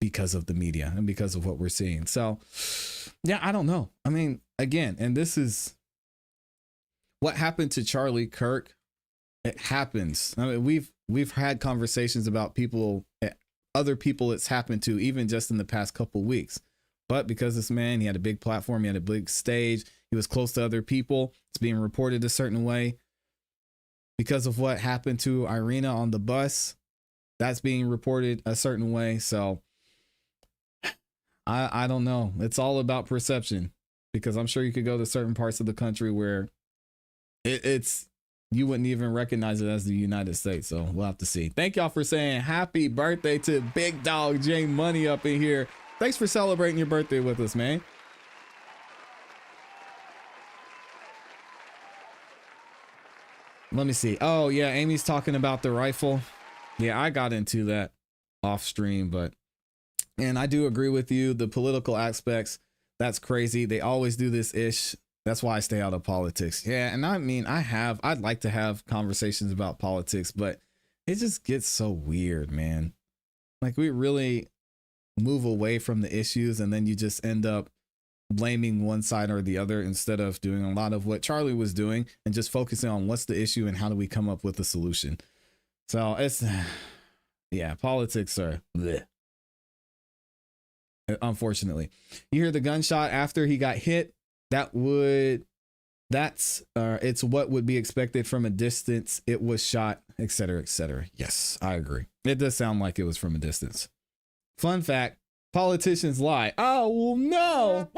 the media and because of what we're seeing. So yeah, I don't know. I mean, again, and this is what happened to Charlie Kirk. It happens. I mean, we've had conversations about other people it's happened to, even just in the past couple of weeks. But because this man, he had a big platform, he had a big stage, he was close to other people, it's being reported a certain way. Because of what happened to Irina on the bus, that's being reported a certain way. So I don't know. It's all about perception, because I'm sure you could go to certain parts of the country where it's you wouldn't even recognize it as the United States. So we'll have to see. Thank y'all for saying happy birthday to Big Dog J Money up in here. Thanks for celebrating your birthday with us, man. Let me see. Oh yeah, Amy's talking about the rifle. Yeah, I got into that off stream, and I do agree with you. The political aspects, that's crazy. They always do this ish. That's why I stay out of politics. Yeah, and I mean, I'd like to have conversations about politics, but it just gets so weird, man. Like, we really move away from the issues, and then you just end up blaming one side or the other instead of doing a lot of what Charlie was doing and just focusing on what's the issue and how do we come up with a solution. So it's, yeah, politics are bleh. Unfortunately. You hear the gunshot after he got hit. It's what would be expected from a distance. It was shot, etc., etc. Yes, I agree. It does sound like it was from a distance. Fun fact, politicians lie. Oh, well, no.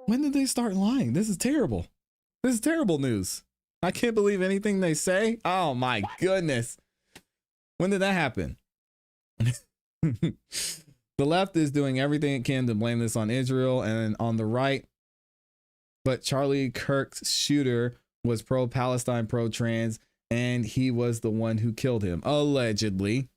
When did they start lying? This is terrible. This is terrible news. I can't believe anything they say. Oh my goodness. When did that happen? The left is doing everything it can to blame this on Israel, and on the right, but Charlie Kirk's shooter was pro-Palestine, pro-trans, and he was the one who killed him, allegedly.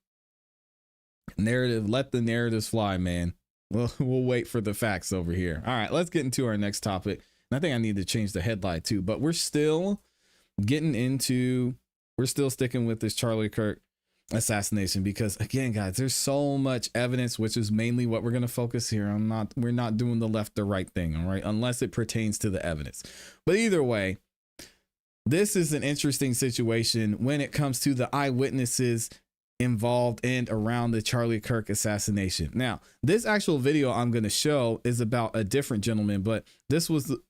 Narrative, let the narratives fly, man. We'll wait for the facts over here. All right, let's get into our next topic. And I think I need to change the headline too, but we're still sticking with this Charlie Kirk assassination, because again, guys, there's so much evidence, which is mainly what we're going to focus here on. We're not doing the left or right thing, all right, unless it pertains to the evidence. But either way, this is an interesting situation when it comes to the eyewitnesses involved and around the Charlie Kirk assassination. Now, this actual video I'm going to show is about a different gentleman, but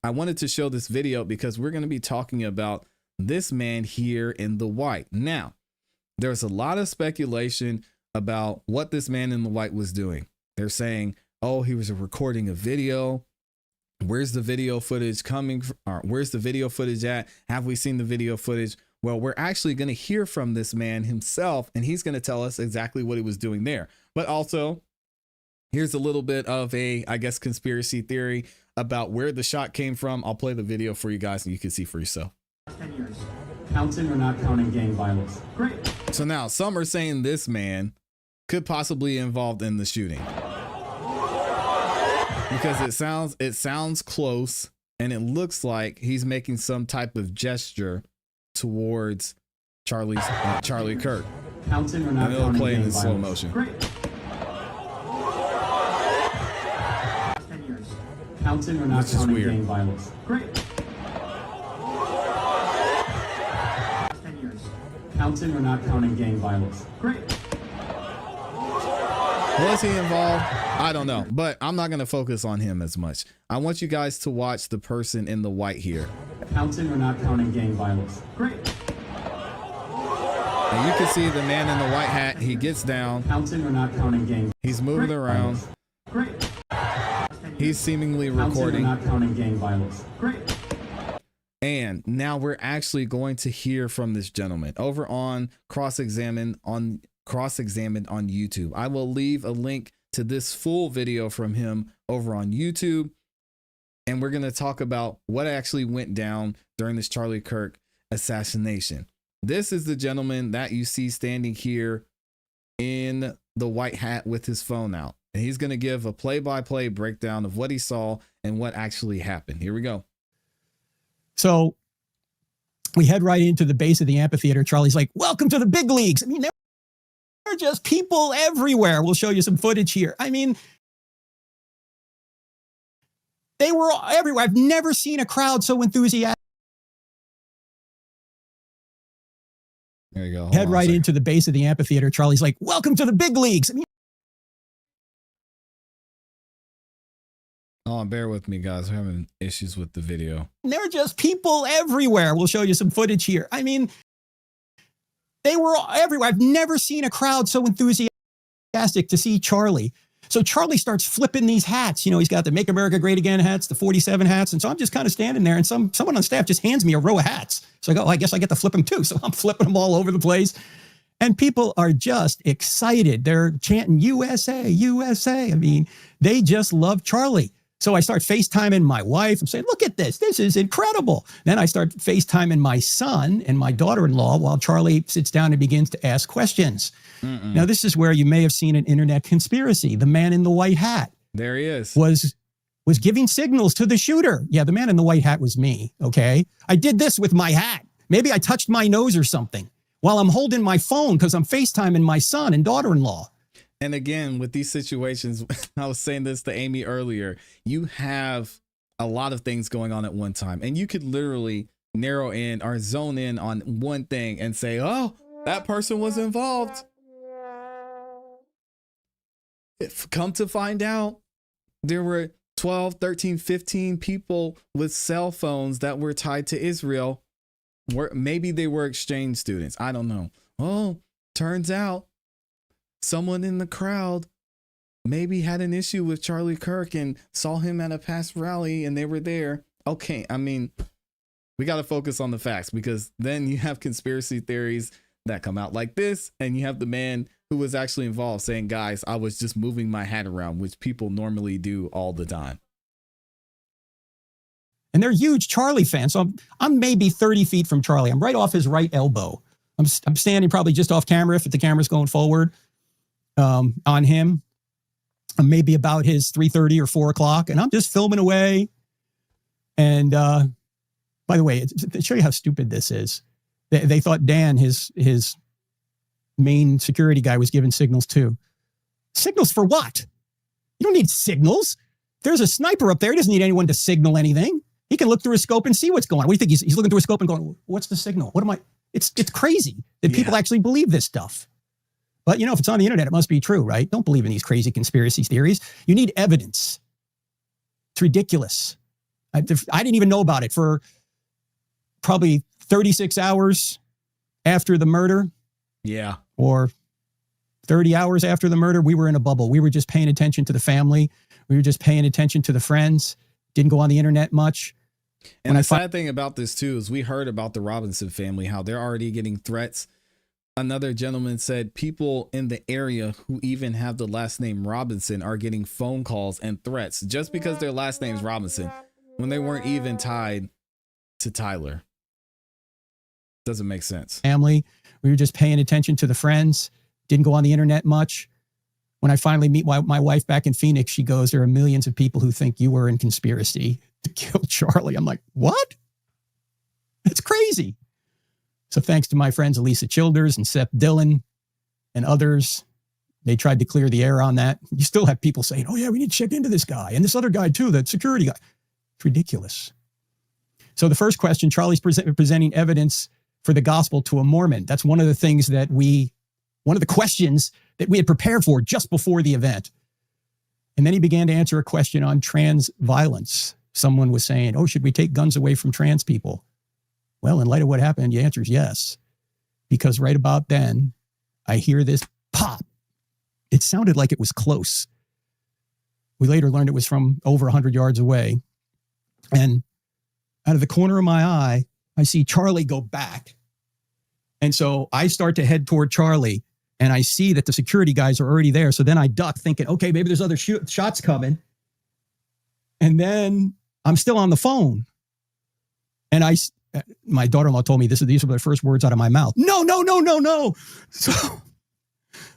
I wanted to show this video because we're going to be talking about this man here in the white. Now, there's a lot of speculation about what this man in the white was doing. They're saying, oh, he was recording a video. Where's the video footage coming from? Or where's the video footage at? Have we seen the video footage? Well, we're actually going to hear from this man himself, and he's going to tell us exactly what he was doing there. But also, here's a little bit of a, I guess, conspiracy theory about where the shot came from. I'll play the video for you guys and you can see for yourself. 10 years. Counting or not counting gang violence? Great. So now some are saying this man could possibly be involved in the shooting because it sounds close and it looks like he's making some type of gesture towards Charlie Kirk. Counting or not and it'll counting play gang in slow violence? motion. Great. 10 years. Counting or not Which is counting weird. gang violence? Great. 10 years. Counting or not counting gang violence? Great. Was he involved? I don't know, but I'm not going to focus on him as much. I want you guys to watch the person in the white here. Counting or not counting gang violence? Great. And you can see the man in the white hat. He gets down. Counting or not counting gang. He's moving around. Great. He's seemingly Counting or recording. not counting gang violence? Great. And now we're actually going to hear from this gentleman over on Cross-Examined on YouTube. I will leave a link to this full video from him over on YouTube. And we're going to talk about what actually went down during this Charlie Kirk assassination. This is the gentleman that you see standing here in the white hat with his phone out. And he's going to give a play-by-play breakdown of what he saw and what actually happened. Here we go. So we head right into the base of the amphitheater. Charlie's like, welcome to the big leagues. I mean, there are just people everywhere. We'll show you some footage here. I mean, they were everywhere. I've never seen a crowd so enthusiastic. There you go. Head right into the base of the amphitheater. Charlie's like, welcome to the big leagues. I mean, oh, bear with me, guys. We're having issues with the video. there are just people everywhere. We'll show you some footage here. I mean, they were everywhere. I've never seen a crowd so enthusiastic to see Charlie. So Charlie starts flipping these hats. You know, he's got the Make America Great Again hats, the 47 hats. And so I'm just kind of standing there and someone on staff just hands me a row of hats. So I go, oh, I guess I get to flip them too. So I'm flipping them all over the place. And people are just excited. They're chanting USA, USA. I mean, they just love Charlie. So I start FaceTiming my wife. I'm saying, look at this. This is incredible. Then I start FaceTiming my son and my daughter-in-law while Charlie sits down and begins to ask questions. Now, this is where you may have seen an internet conspiracy. The man in the white hat. There he is. Was giving signals to the shooter. Yeah, the man in the white hat was me, okay? I did this with my hat. Maybe I touched my nose or something while I'm holding my phone because I'm FaceTiming my son and daughter-in-law. And again, with these situations, I was saying this to Amy earlier, you have a lot of things going on at one time, and you could literally narrow in or zone in on one thing and say, oh, that person was involved. If come to find out, there were 12, 13, 15 people with cell phones that were tied to Israel. Maybe they were exchange students. I don't know. Oh, turns out someone in the crowd maybe had an issue with Charlie Kirk and saw him at a past rally and they were there. Okay, I mean, we got to focus on the facts because then you have conspiracy theories that come out like this, and you have the man who was actually involved saying, guys, I was just moving my hat around, which people normally do all the time. And they're huge Charlie fans. So I'm maybe 30 feet from Charlie. I'm right off his right elbow. I'm standing probably just off camera if the camera's going forward on him. I'm maybe about his 3:30 or 4 o'clock, and I'm just filming away. And by the way, to show you how stupid this is, they thought Dan, his main security guy, was giving signals too. Signals for what? You don't need signals. There's a sniper up there. He doesn't need anyone to signal anything. He can look through his scope and see what's going on. What do you think? He's looking through his scope and going, what's the signal? What am I? It's crazy that people actually believe this stuff. But, you know, if it's on the internet, it must be true, right? Don't believe in these crazy conspiracy theories. You need evidence. It's ridiculous. I didn't even know about it for probably 36 hours after the murder. Yeah. Or 30 hours after the murder, we were in a bubble. We were just paying attention to the family. We were just paying attention to the friends. Didn't go on the internet much. And the sad thing about this too is we heard about the Robinson family, how they're already getting threats. Another gentleman said people in the area who even have the last name Robinson are getting phone calls and threats just because their last name's Robinson when they weren't even tied to Tyler. Doesn't make sense. Family. We were just paying attention to the friends. Didn't go on the internet much. When I finally meet my wife back in Phoenix, she goes, there are millions of people who think you were in conspiracy to kill Charlie. I'm like, what? That's crazy. So thanks to my friends, Elisa Childers and Seth Dillon and others, they tried to clear the air on that. You still have people saying, oh yeah, we need to check into this guy and this other guy too, that security guy. It's ridiculous. So the first question, Charlie's presenting evidence for the gospel to a Mormon. That's one of the things that one of the questions that we had prepared for just before the event. And then he began to answer a question on trans violence. Someone was saying, oh, should we take guns away from trans people? Well, in light of what happened, the answer is yes. Because right about then, I hear this pop. It sounded like it was close. We later learned it was from over 100 yards away. And out of the corner of my eye, I see Charlie go back. And so I start to head toward Charlie, and I see that the security guys are already there. So then I duck thinking, okay, maybe there's other shots coming. And then I'm still on the phone. And my daughter-in-law told me these were the first words out of my mouth. No.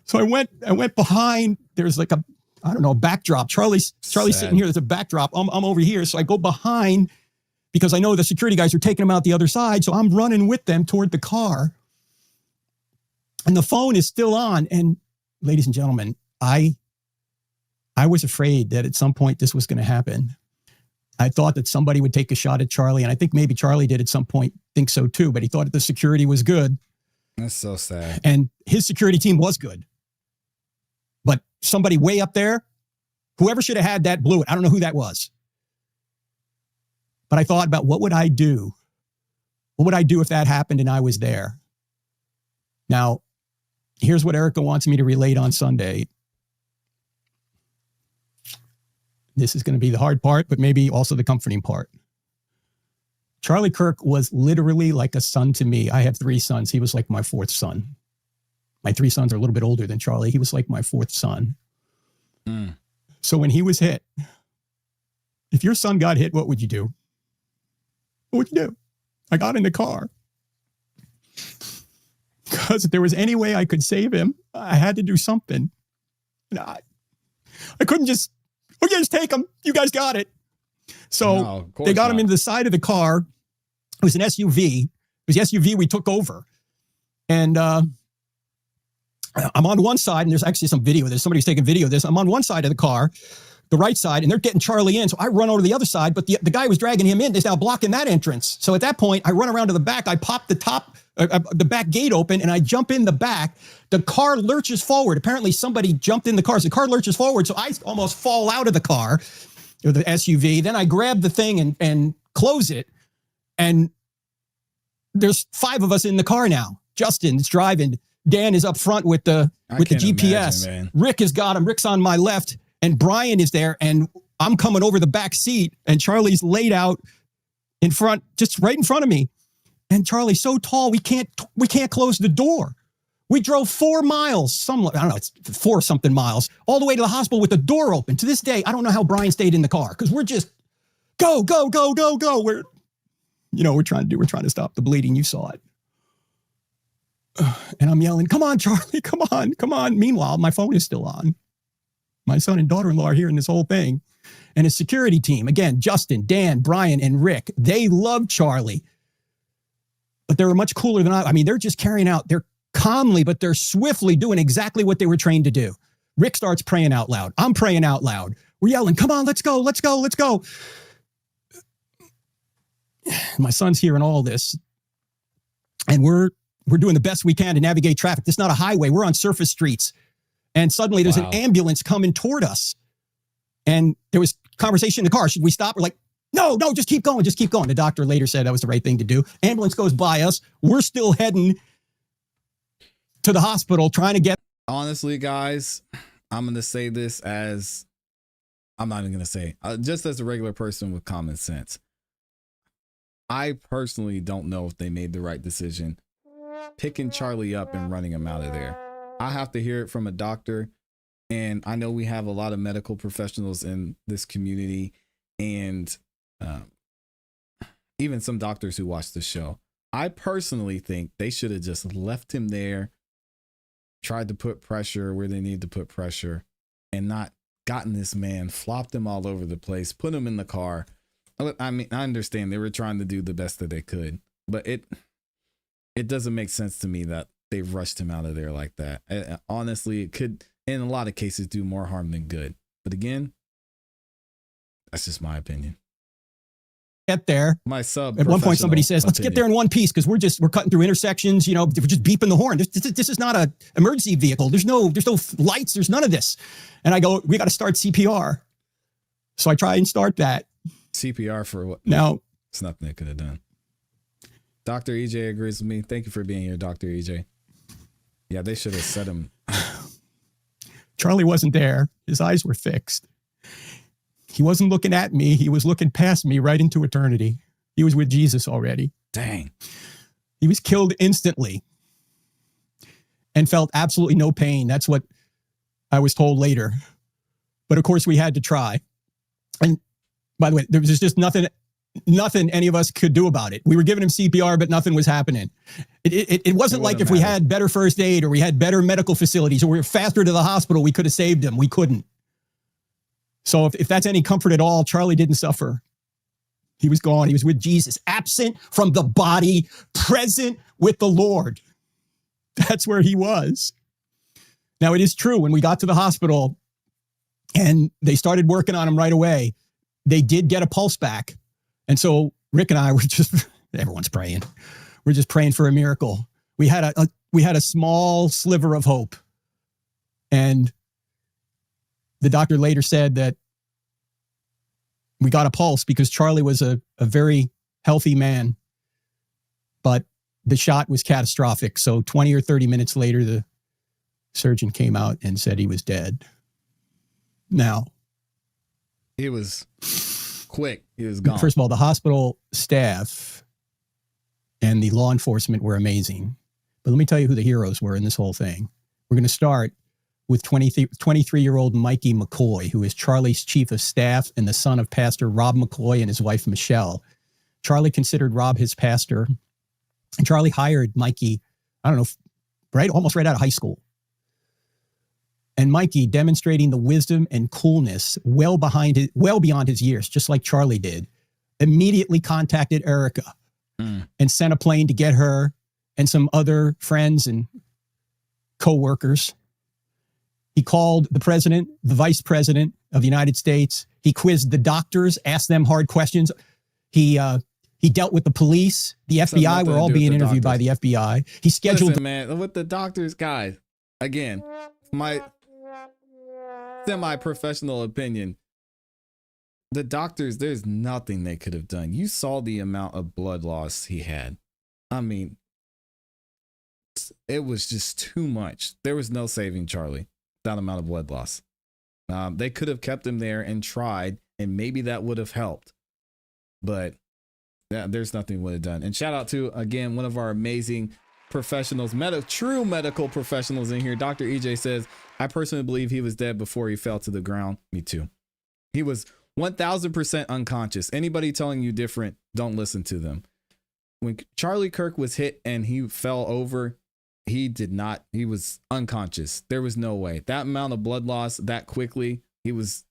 So I went behind. There's like a backdrop. Charlie's sitting here. There's a backdrop. I'm over here. So I go behind because I know the security guys are taking him out the other side. So I'm running with them toward the car. And the phone is still on. And ladies and gentlemen, I was afraid that at some point this was going to happen. I thought that somebody would take a shot at Charlie. And I think maybe Charlie did at some point think so too, but he thought that the security was good. That's so sad. And his security team was good. But somebody way up there, whoever should have had that blew it. I don't know who that was. But I thought about what would I do? What would I do if that happened and I was there? Now, here's what Erica wants me to relate on Sunday. This is going to be the hard part, but maybe also the comforting part. Charlie Kirk was literally like a son to me. I have 3 sons. He was like my 4th son. My 3 sons are a little bit older than Charlie. He was like my 4th son. So when he was hit, if your son got hit, what would you do? What would you do? I got in the car. Because if there was any way I could save him, I had to do something. And I couldn't just take him. You guys got it. So they got him into the side of the car. It was an SUV. It was the SUV we took over. And I'm on one side, and there's actually some video. There's somebody who's taking video of this. I'm on one side of the car, the right side, and they're getting Charlie in. So I run over to the other side, but the guy who was dragging him in is now blocking that entrance. So at that point, I run around to the back. I pop the back gate open, and I jump in the back. The car lurches forward. Apparently somebody jumped in the car. So the car lurches forward. So I almost fall out of the car, or the SUV. Then I grab the thing and close it. And there's 5 of us in the car now. Justin's driving. Dan is up front with the GPS. Imagine, Rick has got him. Rick's on my left, and Brian is there. And I'm coming over the back seat, and Charlie's laid out in front, just right in front of me. And Charlie's so tall, we can't close the door. We drove 4 miles, it's 4 something miles, all the way to the hospital with the door open. To this day, I don't know how Brian stayed in the car, because we're just go. We're trying to stop the bleeding. You saw it. And I'm yelling, come on, Charlie, come on. Meanwhile, my phone is still on. My son and daughter-in-law are hearing this whole thing. And his security team, again, Justin, Dan, Brian, and Rick, they love Charlie. But they were much cooler than I mean, they're just carrying out, they're calmly, but they're swiftly doing exactly what they were trained to do. Rick starts praying out loud. I'm praying out loud. We're yelling, come on, let's go. My son's hearing all this. And we're doing the best we can to navigate traffic. This is not a highway. We're on surface streets. And suddenly there's an ambulance coming toward us. And there was conversation in the car. Should we stop? We're like, no, just keep going. The doctor later said that was the right thing to do. Ambulance goes by us. We're still heading to the hospital trying to get honestly, guys, I'm going to say this as, I'm not even going to say, just as a regular person with common sense. I personally don't know if they made the right decision picking Charlie up and running him out of there. I have to hear it from a doctor. And I know we have a lot of medical professionals in this community and even some doctors who watch the show. I personally think they should have just left him there, tried to put pressure where they need to put pressure, and not gotten this man, flopped him all over the place, put him in the car. I mean, I understand they were trying to do the best that they could, but it doesn't make sense to me that they rushed him out of there like that. Honestly, it could, in a lot of cases, do more harm than good. But again, that's just my opinion. Get there. My sub. At one point, somebody says, "Let's get there in one piece because we're cutting through intersections. You know, we're just beeping the horn. This is not a emergency vehicle. There's no lights. There's none of this." And I go, "We got to start CPR." So I try and start that. CPR for what? No, it's nothing they could have done. Dr. EJ agrees with me. Thank you for being here, Dr. EJ. Yeah, they should have set him. Charlie wasn't there. His eyes were fixed. He wasn't looking at me. He was looking past me right into eternity. He was with Jesus already. Dang. He was killed instantly and felt absolutely no pain. That's what I was told later. But of course, we had to try. And by the way, there was just nothing any of us could do about it. We were giving him CPR, but nothing was happening. It wasn't like if we had better first aid or we had better medical facilities or we were faster to the hospital, we could have saved him. We couldn't. So if that's any comfort at all, Charlie didn't suffer. He was gone. He was with Jesus, absent from the body, present with the Lord. That's where he was. Now, it is true, when we got to the hospital and they started working on him right away, they did get a pulse back. And so Rick and I were just, everyone's praying. We're just praying for a miracle. We had a small sliver of hope. And the doctor later said that we got a pulse because Charlie was a very healthy man, but the shot was catastrophic. So 20 or 30 minutes later, the surgeon came out and said he was dead. Now, it was quick. He was gone. First of all, the hospital staff and the law enforcement were amazing. But let me tell you who the heroes were in this whole thing. We're going to start with 23-year-old Mikey McCoy, who is Charlie's chief of staff and the son of Pastor Rob McCoy and his wife, Michelle. Charlie considered Rob his pastor. And Charlie hired Mikey, I don't know, almost right out of high school. And Mikey, demonstrating the wisdom and coolness well beyond his years, just like Charlie did, immediately contacted Erica and sent a plane to get her and some other friends and co-workers. He called the president, the vice president of the United States. He quizzed the doctors, asked them hard questions. He dealt with the police, the FBI. We're all being interviewed by the FBI. He scheduled. Listen, man, with the doctors, guys, again, my semi-professional opinion, the doctors, there's nothing they could have done. You saw the amount of blood loss he had. I mean, it was just too much. There was no saving Charlie. That amount of blood loss. They could have kept him there and tried, and maybe that would have helped. But yeah, there's nothing would have done. And shout out to, again, one of our amazing professionals, true medical professionals in here. Dr. EJ says, I personally believe he was dead before he fell to the ground. Me too. He was 1000% unconscious. Anybody telling you different, don't listen to them. When Charlie Kirk was hit and he fell over, he was unconscious. There was no way. That amount of blood loss that quickly, he was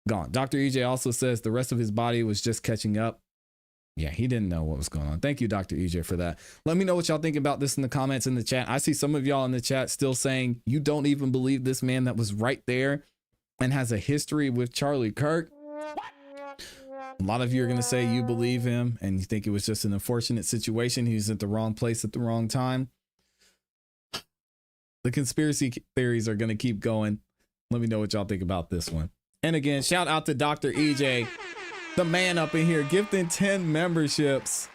gone. Dr. EJ also says the rest of his body was just catching up. Yeah, he didn't know what was going on. Thank you, Dr. EJ, for that. Let me know what y'all think about this in the comments in the chat. I see some of y'all in the chat still saying you don't even believe this man that was right there and has a history with Charlie Kirk. A lot of you are going to say you believe him and you think it was just an unfortunate situation. He was at the wrong place at the wrong time. The conspiracy theories are going to keep going. Let me know what y'all think about this one. And again, shout out to Dr. EJ, the man up in here, gifting 10 memberships.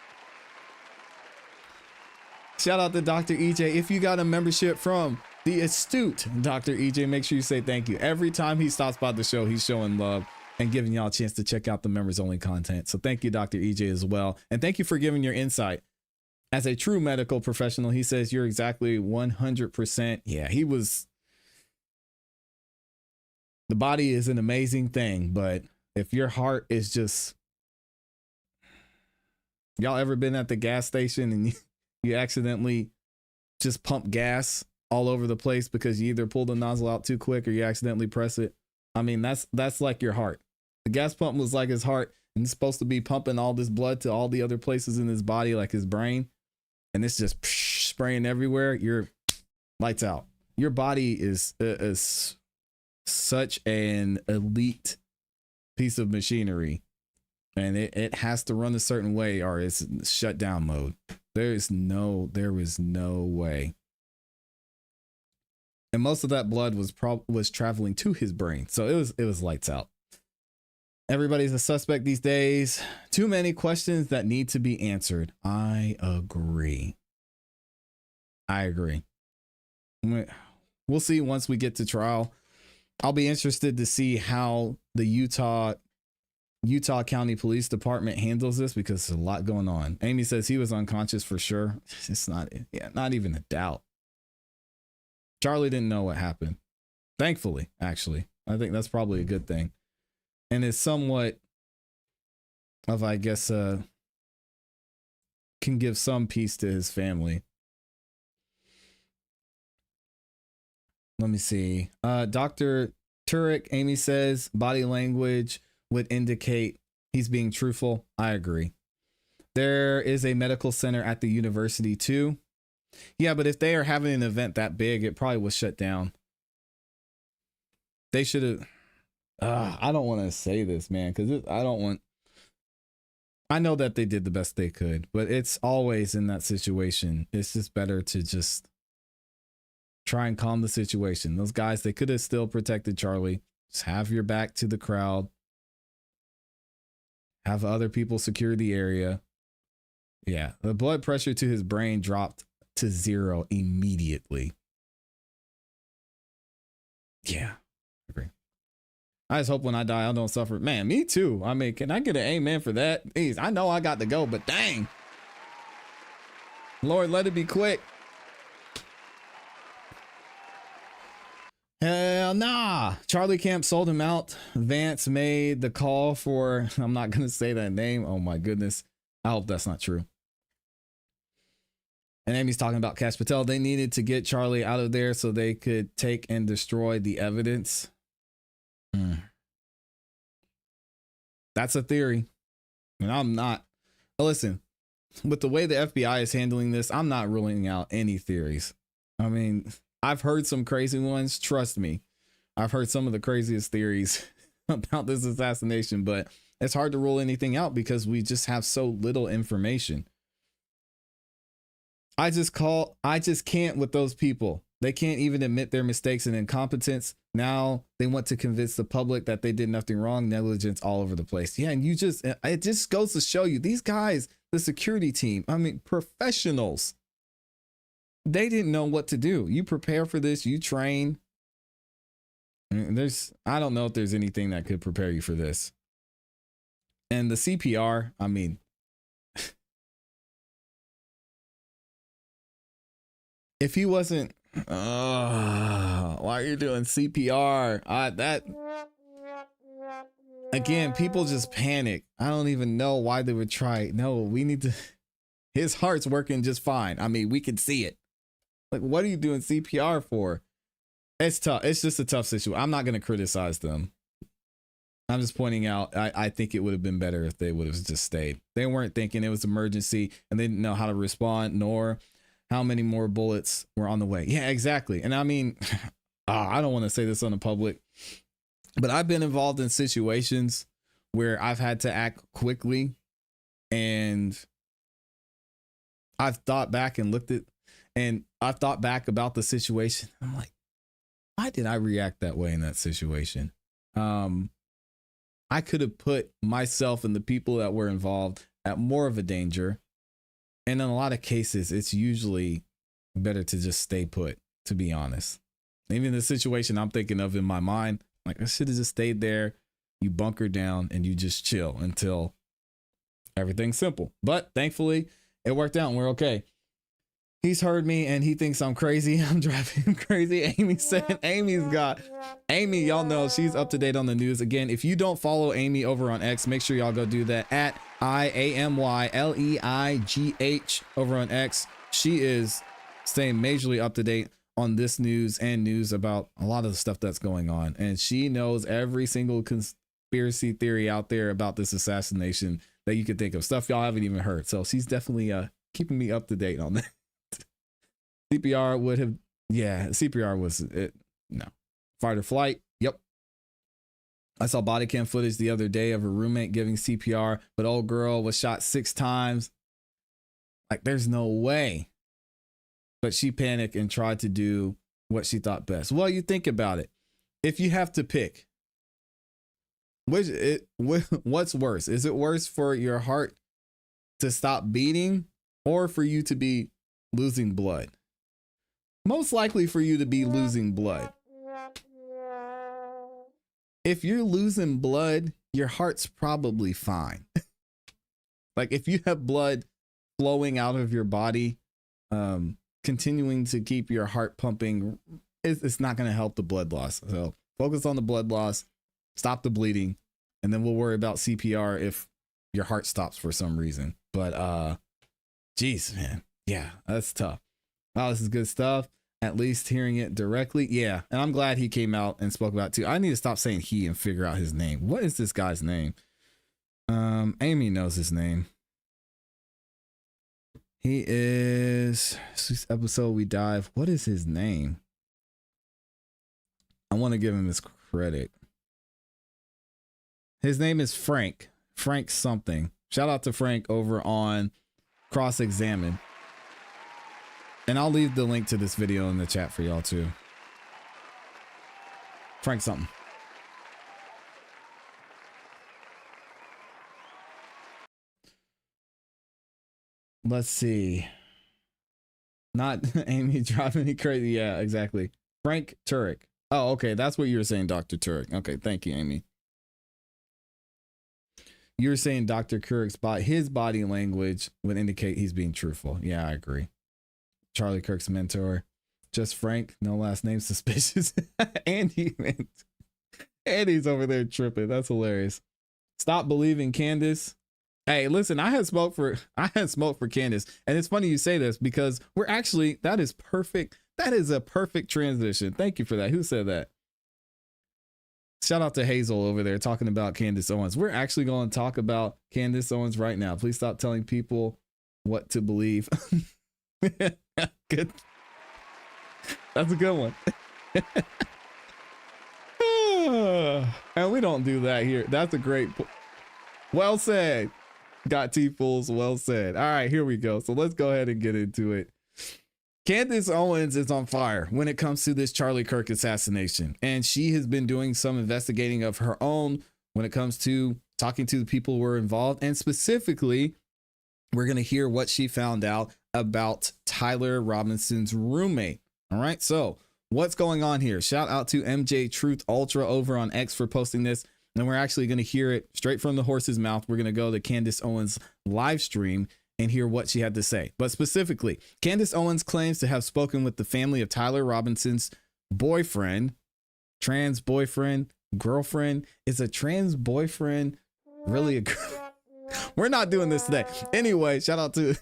Shout out to Dr. EJ. If you got a membership from The astute Dr. EJ. Make sure you say thank you. Every time he stops by the show, he's showing love and giving y'all a chance to check out the members only content. So thank you, Dr. EJ, as well. And thank you for giving your insight. As a true medical professional, he says you're exactly 100%. Yeah, he was. The body is an amazing thing, but if your heart is just. Y'all ever been at the gas station and you accidentally just pump gas all over the place because you either pull the nozzle out too quick or you accidentally press it? I mean, that's like your heart. The gas pump was like his heart, and it's supposed to be pumping all this blood to all the other places in his body, like his brain. And it's just spraying everywhere. You're lights out. Your body is such an elite piece of machinery, and it has to run a certain way or it's shut down mode. There is no way. And most of that blood was traveling to his brain, so it was lights out. Everybody's a suspect these days. Too many questions that need to be answered. I agree. We'll see once we get to trial. I'll be interested to see how the Utah County Police Department handles this, because there's a lot going on. Amy says he was unconscious for sure. It's not even a doubt. Charlie didn't know what happened. Thankfully, actually. I think that's probably a good thing. And it's somewhat of, I guess, can give some peace to his family. Let me see. Dr. Turek, Amy says body language would indicate he's being truthful. I agree. There is a medical center at the university too. Yeah, but if they are having an event that big, it probably was shut down. They should have. I don't want to say this, man, because I know that they did the best they could, but it's always in that situation. It's just better to just try and calm the situation. Those guys, they could have still protected Charlie. Just have your back to the crowd. Have other people secure the area. Yeah, the blood pressure to his brain dropped to 0 immediately. Yeah, agree. I just hope when I die, I don't suffer. Man, me too. I mean, can I get an amen for that? Please, I know I got to go, but dang. Lord, let it be quick. Hell nah. Charlie Camp sold him out. Vance made the call for, I'm not going to say that name. Oh my goodness. I hope that's not true. And Amy's talking about Cash Patel. They needed to get Charlie out of there so they could take and destroy the evidence. That's a theory. And I'm not. Listen, with the way the FBI is handling this, I'm not ruling out any theories. I mean, I've heard some crazy ones. Trust me. I've heard some of the craziest theories about this assassination, but it's hard to rule anything out because we just have so little information. I just can't with those people. They can't even admit their mistakes and incompetence. Now they want to convince the public that they did nothing wrong, negligence all over the place. Yeah, and it just goes to show you, these guys, the security team, I mean, professionals, they didn't know what to do. You prepare for this, you train. I don't know if there's anything that could prepare you for this. And the CPR, I mean, if he wasn't, why are you doing CPR? Again, people just panic. I don't even know why they would try. No, we need to, his heart's working just fine. I mean, we can see it. Like, what are you doing CPR for? It's tough. It's just a tough situation. I'm not going to criticize them. I'm just pointing out, I think it would have been better if they would have just stayed. They weren't thinking it was emergency and they didn't know how to respond, nor how many more bullets were on the way. Yeah, exactly. And I mean, I don't want to say this on the public, but I've been involved in situations where I've had to act quickly, and I've thought back and I've thought back about the situation. I'm like, why did I react that way in that situation? I could have put myself and the people that were involved at more of a danger. And in a lot of cases, it's usually better to just stay put. to be honest. Even the situation I'm thinking of in my mind, like I should have just stayed there. You bunker down and you just chill until everything's simple. But thankfully, it worked out and we're okay. He's heard me and he thinks I'm crazy. I'm driving him crazy. Amy said, Amy, y'all know she's up to date on the news. Again, if you don't follow Amy over on X, make sure y'all go do that at IAMYLEIGH over on X. She is staying majorly up to date on this news and news about a lot of the stuff that's going on. And she knows every single conspiracy theory out there about this assassination that you could think of, stuff y'all haven't even heard. So she's definitely keeping me up to date on that. CPR would have, yeah, CPR was it. No. Fight or flight. Yep. I saw body cam footage the other day of her roommate giving CPR, but old girl was shot 6 times. Like, there's no way. But she panicked and tried to do what she thought best. Well, you think about it. If you have to pick, what's worse? Is it worse for your heart to stop beating or for you to be losing blood? Most likely for you to be losing blood. If you're losing blood, your heart's probably fine. Like if you have blood flowing out of your body, continuing to keep your heart pumping, it's not going to help the blood loss. So focus on the blood loss, stop the bleeding, and then we'll worry about CPR if your heart stops for some reason. But geez, man, yeah, that's tough. Wow, this is good stuff. At least hearing it directly. Yeah. And I'm glad he came out and spoke about it too. I need to stop saying he and figure out his name. What is this guy's name? Amy knows his name. He is, this episode we dive. What is his name? I want to give him his credit. His name is Frank. Frank something. Shout out to Frank over on Cross Examine. And I'll leave the link to this video in the chat for y'all too. Frank something. Let's see. Not Amy driving me crazy. Yeah, exactly. Frank Turek. Oh, okay. That's what you were saying, Dr. Turek. Okay. Thank you, Amy. You were saying Dr. Kirk's his body language would indicate he's being truthful. Yeah, I agree. Charlie Kirk's mentor. Just Frank. No last name suspicious. Andy, man. Andy's over there tripping. That's hilarious. Stop believing Candace. Hey, listen, I had smoke for Candace. And it's funny you say this because we're actually, that is perfect. That is a perfect transition. Thank you for that. Who said that? Shout out to Hazel over there talking about Candace Owens. We're actually going to talk about Candace Owens right now. Please stop telling people what to believe. Good. That's a good one. And we don't do that here. That's a great well said. Got T-Fools, well said. All right, here we go. So let's go ahead and get into it. Candace Owens is on fire when it comes to this Charlie Kirk assassination. And she has been doing some investigating of her own when it comes to talking to the people who were involved. And specifically, we're going to hear what she found out about Tyler Robinson's roommate. All right, so what's going on here? Shout out to MJ Truth Ultra over on X for posting this. And we're actually going to hear it straight from the horse's mouth. We're going to go to Candace Owens' live stream and hear what she had to say. But specifically, Candace Owens claims to have spoken with the family of Tyler Robinson's boyfriend, trans boyfriend, girlfriend. Is a trans boyfriend really a girl? We're not doing this today. Anyway, shout out to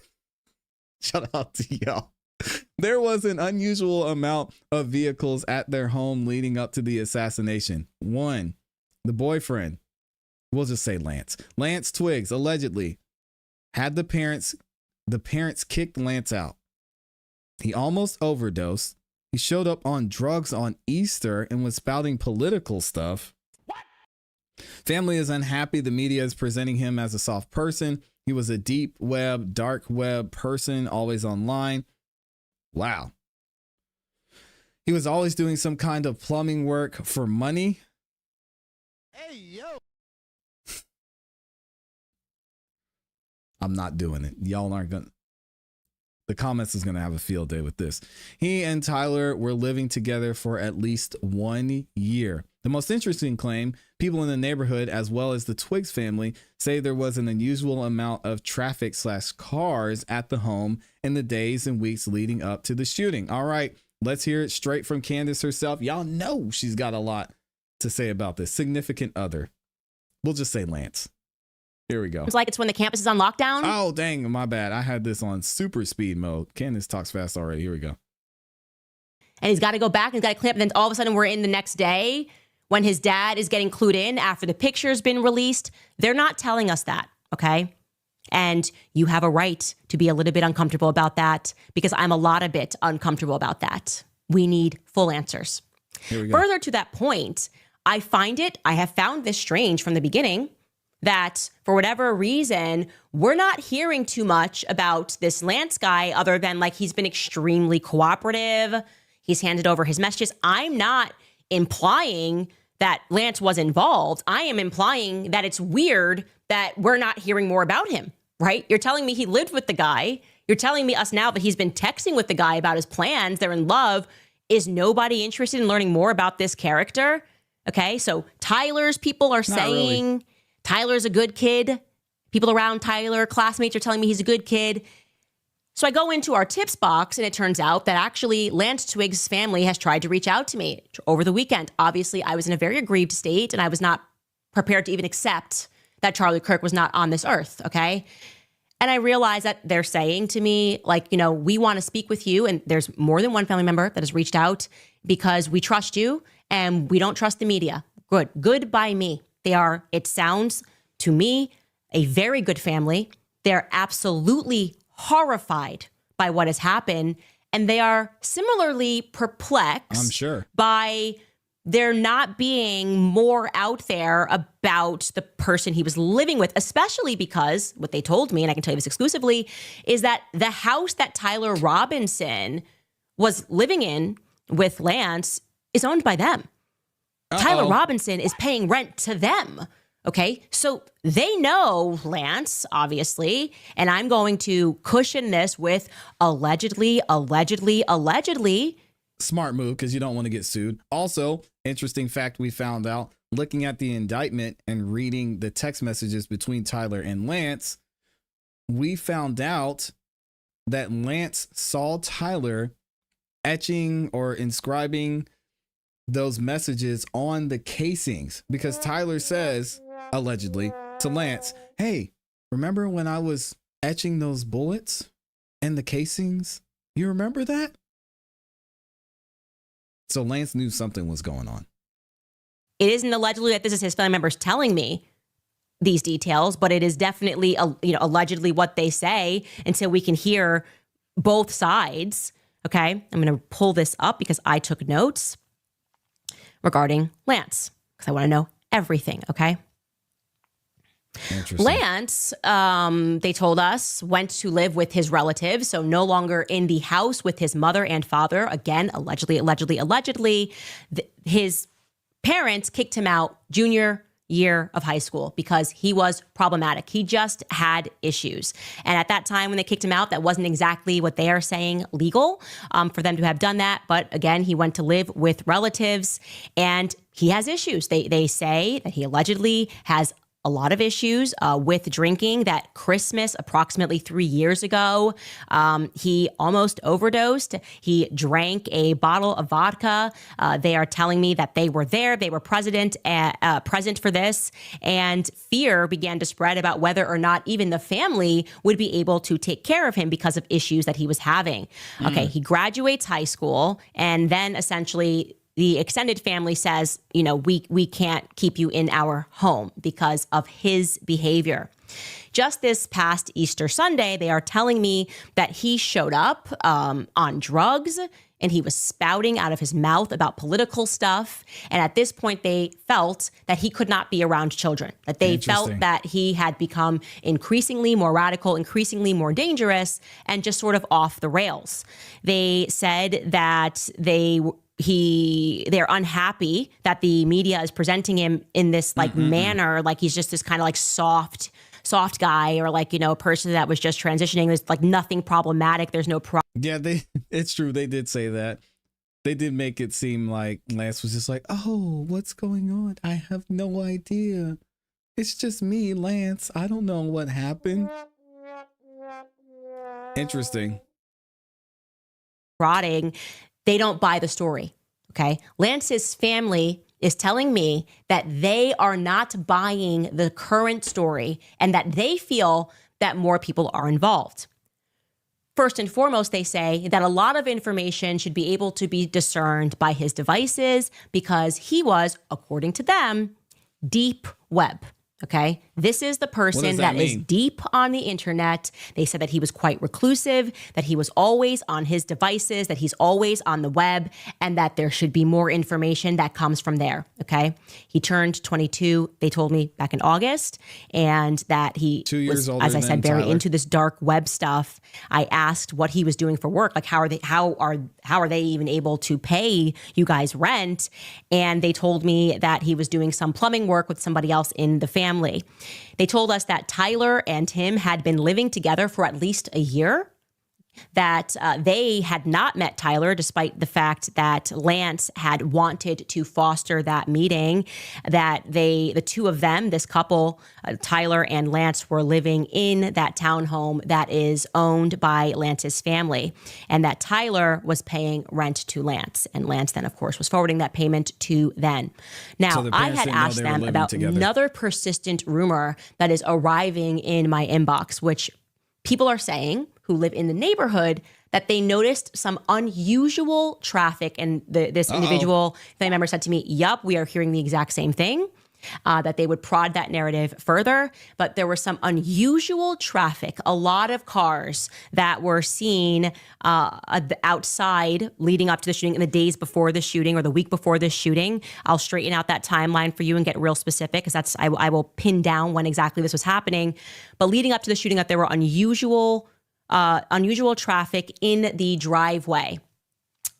y'all. There was an unusual amount of vehicles at their home leading up to the assassination. One, the boyfriend, we'll just say Lance Twiggs, allegedly had the parents kicked Lance out. He almost overdosed. He showed up on drugs on Easter and was spouting political stuff. What? Family is unhappy. The media is presenting him as a soft person. He was a deep web, dark web person, always online. Wow. He was always doing some kind of plumbing work for money. Hey, yo. I'm not doing it. Y'all aren't gonna. The comments is going to have a field day with this. He and Tyler were living together for at least 1 year. The most interesting claim, people in the neighborhood, as well as the Twiggs family, say there was an unusual amount of traffic/cars at the home in the days and weeks leading up to the shooting. All right, let's hear it straight from Candace herself. Y'all know she's got a lot to say about this. Significant other. We'll just say Lance. Here we go. It's like it's when the campus is on lockdown. Oh, dang, my bad. I had this on super speed mode. Candace talks fast already. Here we go. And he's got to go back and he's got to clean up. And then all of a sudden we're in the next day when his dad is getting clued in after the picture's been released. They're not telling us that, okay? And you have a right to be a little bit uncomfortable about that because I'm a bit uncomfortable about that. We need full answers. Here we go. Further to that point, I have found this strange from the beginning that for whatever reason, we're not hearing too much about this Lance guy other than like he's been extremely cooperative. He's handed over his messages. I'm not implying that Lance was involved. I am implying that it's weird that we're not hearing more about him, right? You're telling me he lived with the guy. You're telling me us now that he's been texting with the guy about his plans. They're in love. Is nobody interested in learning more about this character? Okay, so Tyler's people are saying really. Tyler's a good kid. People around Tyler, classmates are telling me he's a good kid. So I go into our tips box and it turns out that actually Lance Twiggs' family has tried to reach out to me over the weekend. Obviously, I was in a very aggrieved state and I was not prepared to even accept that Charlie Kirk was not on this earth, okay? And I realized that they're saying to me, like, you know, we want to speak with you. And there's more than one family member that has reached out because we trust you and we don't trust the media. Good by me. They are, it sounds to me, a very good family. They're absolutely horrified by what has happened. And they are similarly perplexed, I'm sure, by there not being more out there about the person he was living with, especially because what they told me, and I can tell you this exclusively, is that the house that Tyler Robinson was living in with Lance is owned by them. Tyler Robinson is paying rent to them. Okay, so they know Lance, obviously, and I'm going to cushion this with allegedly. Smart move, because you don't want to get sued. Also, interesting fact we found out, looking at the indictment and reading the text messages between Tyler and Lance, we found out that Lance saw Tyler etching or inscribing those messages on the casings, because Tyler says, allegedly, to Lance, hey, remember when I was etching those bullets and the casings? You remember that? So Lance knew something was going on. It isn't allegedly that this is his family members telling me these details, but it is definitely, allegedly what they say until we can hear both sides. Okay, I'm going to pull this up because I took notes regarding Lance because I want to know everything. Okay. Lance, they told us, went to live with his relatives, so no longer in the house with his mother and father. Again, allegedly. His parents kicked him out junior year of high school because he was problematic. He just had issues. And at that time when they kicked him out, that wasn't exactly what they are saying legal for them to have done that. But again, he went to live with relatives and he has issues. They say that he allegedly has a lot of issues with drinking. That Christmas, approximately 3 years ago, he almost overdosed. He drank a bottle of vodka. They are telling me that they were there. They were present for this. And fear began to spread about whether or not even the family would be able to take care of him because of issues that he was having. Okay, he graduates high school and then essentially the extended family says, we can't keep you in our home because of his behavior. Just this past Easter Sunday, they are telling me that he showed up on drugs and he was spouting out of his mouth about political stuff. And at this point, they felt that he could not be around children, that they felt that he had become increasingly more radical, increasingly more dangerous, and just sort of off the rails. They said that they're unhappy that the media is presenting him in this manner, like he's just this kind of like soft soft guy or like, a person that was just transitioning. There's like nothing problematic. There's no problem. Yeah, it's true. They did say that. They did make it seem like Lance was just like, oh, what's going on? I have no idea. It's just me, Lance. I don't know what happened. Interesting. Rotting. They don't buy the story. Okay. Lance's family is telling me that they are not buying the current story and that they feel that more people are involved. First and foremost, they say that a lot of information should be able to be discerned by his devices because he was, according to them, deep web. Okay. This is the person that is deep on the internet. They said that he was quite reclusive, that he was always on his devices, that he's always on the web, and that there should be more information that comes from there. Okay. He turned 22, they told me, back in August, and that he 2 years was, older as I said, than very Tyler. into this dark web stuff. I asked what he was doing for work. Like, how are they even able to pay you guys rent? And they told me that he was doing some plumbing work with somebody else in the family. They told us that Tyler and him had been living together for at least a year, that they had not met Tyler, despite the fact that Lance had wanted to foster that meeting, that the two of them, this couple, Tyler and Lance, were living in that townhome that is owned by Lance's family, and that Tyler was paying rent to Lance. And Lance then, of course, was forwarding that payment to them. Now, I had asked them about another persistent rumor that is arriving in my inbox, which people are saying who live in the neighborhood that they noticed some unusual traffic. And this individual family member said to me, yup, we are hearing the exact same thing, that they would prod that narrative further. But there was some unusual traffic, a lot of cars that were seen outside leading up to the shooting in the days before the shooting or the week before this shooting. I'll straighten out that timeline for you and get real specific because I will pin down when exactly this was happening. But leading up to the shooting, that there were unusual traffic in the driveway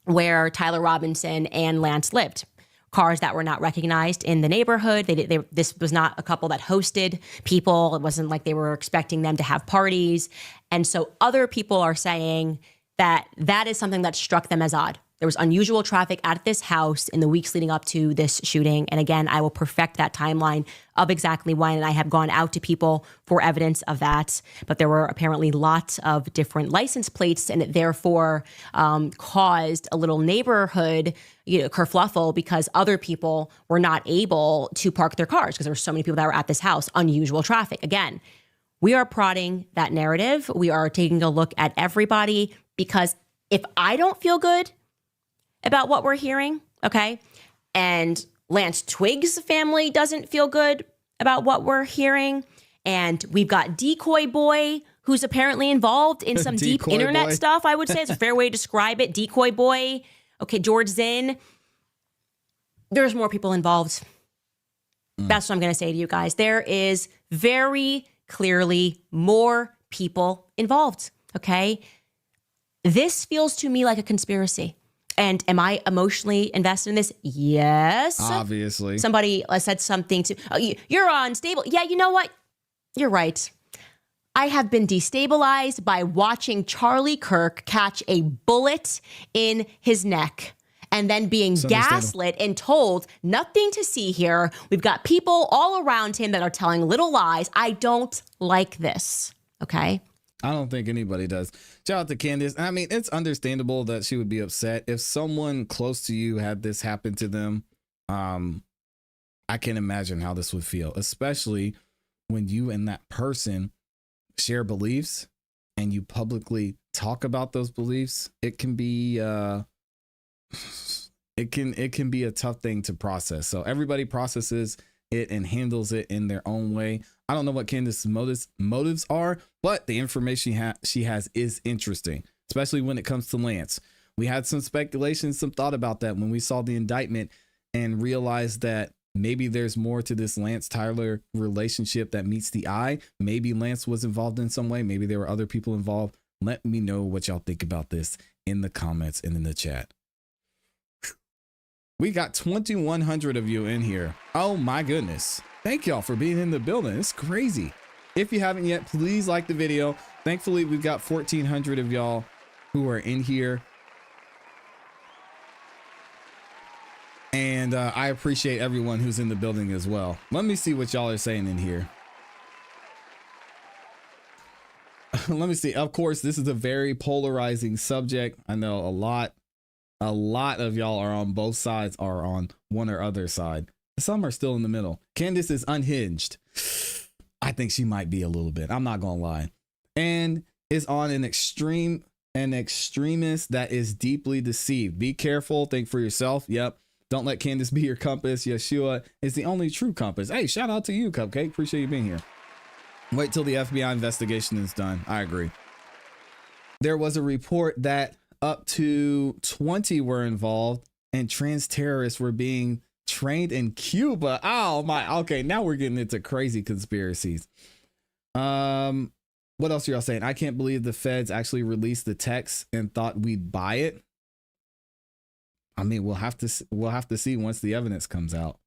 where Tyler Robinson and Lance lived. Cars that were not recognized in the neighborhood. This was not a couple that hosted people. It wasn't like they were expecting them to have parties. And so other people are saying that that is something that struck them as odd. There was unusual traffic at this house in the weeks leading up to this shooting. And again, I will perfect that timeline of exactly when. And I have gone out to people for evidence of that. But there were apparently lots of different license plates, and it therefore caused a little neighborhood kerfluffle because other people were not able to park their cars because there were so many people that were at this house. Unusual traffic. Again, we are prodding that narrative. We are taking a look at everybody because if I don't feel good about what we're hearing, okay, and Lance Twig's family doesn't feel good about what we're hearing, and we've got Decoy Boy, who's apparently involved in some deep internet stuff, I would say. It's a fair way to describe it. Decoy Boy, okay, George Zinn. There's more people involved. That's what I'm going to say to you guys. There is very clearly more people involved, okay? This feels to me like a conspiracy. And am I emotionally invested in this? Yes. Obviously. Somebody said something to, you're unstable. Yeah, you know what? You're right. I have been destabilized by watching Charlie Kirk catch a bullet in his neck and then being gaslit and told nothing to see here. We've got people all around him that are telling little lies. I don't like this. Okay. I don't think anybody does. Shout out to Candace. I mean, it's understandable that she would be upset if someone close to you had this happen to them. I can imagine how this would feel, especially when you and that person share beliefs and you publicly talk about those beliefs. It can be it can be a tough thing to process. So everybody processes it and handles it in their own way. I don't know what Candace's motives are, but the information she has is interesting, especially when it comes to Lance. We had some speculation, some thought about that when we saw the indictment and realized that maybe there's more to this Lance-Tyler relationship that meets the eye. Maybe Lance was involved in some way. Maybe there were other people involved. Let me know what y'all think about this in the comments and in the chat. We got 2,100 of you in here. Oh my goodness. Thank y'all for being in the building. It's crazy. If you haven't yet, please like the video. Thankfully, we've got 1,400 of y'all who are in here. And I appreciate everyone who's in the building as well. Let me see what y'all are saying in here. Let me see. Of course, this is a very polarizing subject. I know a lot of y'all are on both sides, are on one or other side. Some are still in the middle. Candace is unhinged. I think she might be a little bit. I'm not gonna lie. And is on an extremist that is deeply deceived. Be careful. Think for yourself. Yep. Don't let Candace be your compass. Yeshua is the only true compass. Hey, shout out to you, Cupcake. Appreciate you being here. Wait till the FBI investigation is done. I agree. There was a report that up to 20 were involved and trans terrorists were being trained in Cuba. Oh my. Okay, now we're getting into crazy conspiracies. What else are y'all saying? I can't believe the feds actually released the text and thought we'd buy it. I mean, we'll have to see once the evidence comes out.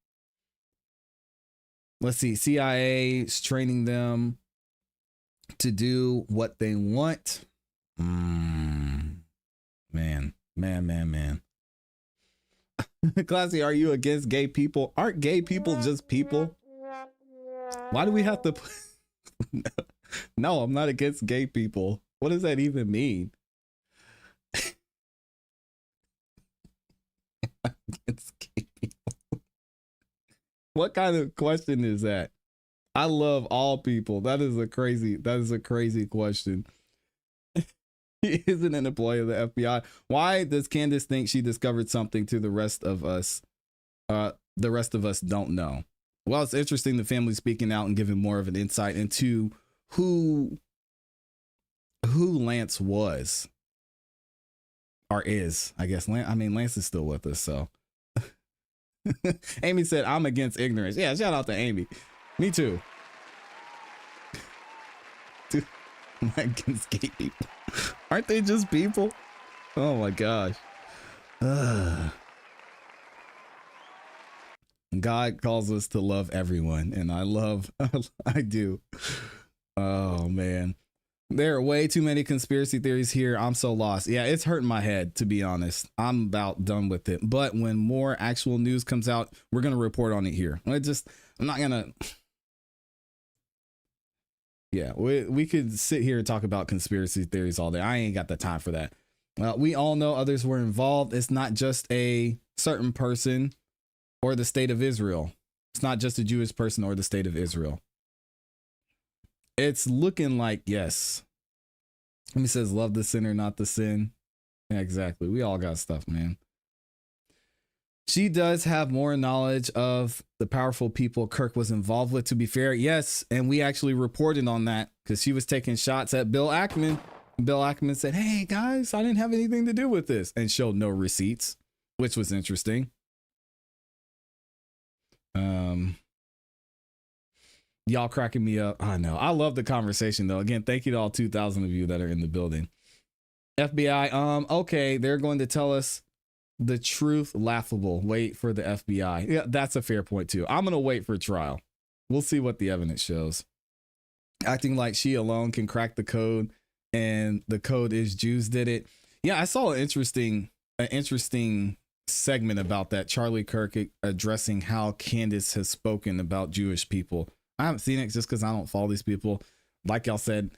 Let's see. CIA's training them to do what they want. Man. ClassE, are you against gay people? Aren't gay people just people? Why do we have to? No, I'm not against gay people. What does that even mean? Against gay people. What kind of question is that? I love all people. That is a crazy question. He isn't an employee of the FBI. Why does Candace think she discovered something to the rest of us? The rest of us don't know. Well, it's interesting the family speaking out and giving more of an insight into who Lance was or is. I guess Lance is still with us. So Amy said, "I'm against ignorance." Yeah, shout out to Amy. Me too. Dude, I'm not against gay people. Aren't they just people? Oh my gosh. God calls us to love everyone, and I do. Oh man. There are way too many conspiracy theories here. I'm so lost. Yeah, it's hurting my head, to be honest. I'm about done with it. But when more actual news comes out, we're going to report on it here. I'm not going to. Yeah, we could sit here and talk about conspiracy theories all day. I ain't got the time for that. We all know others were involved. It's not just a certain person or the state of Israel. It's not just a Jewish person or the state of Israel. It's looking like, yes. He says, love the sinner, not the sin. Yeah, exactly. We all got stuff, man. She does have more knowledge of the powerful people Kirk was involved with, to be fair. Yes, and we actually reported on that because she was taking shots at Bill Ackman. Bill Ackman said, hey, guys, I didn't have anything to do with this, and showed no receipts, which was interesting. Y'all cracking me up. I know. I love the conversation, though. Again, thank you to all 2,000 of you that are in the building. FBI, okay, they're going to tell us the truth. Laughable. Wait for the FBI. Yeah, that's a fair point, too. I'm going to wait for trial. We'll see what the evidence shows. Acting like she alone can crack the code, and the code is Jews did it. Yeah, I saw an interesting segment about that. Charlie Kirk addressing how Candace has spoken about Jewish people. I haven't seen it just because I don't follow these people. Like y'all said,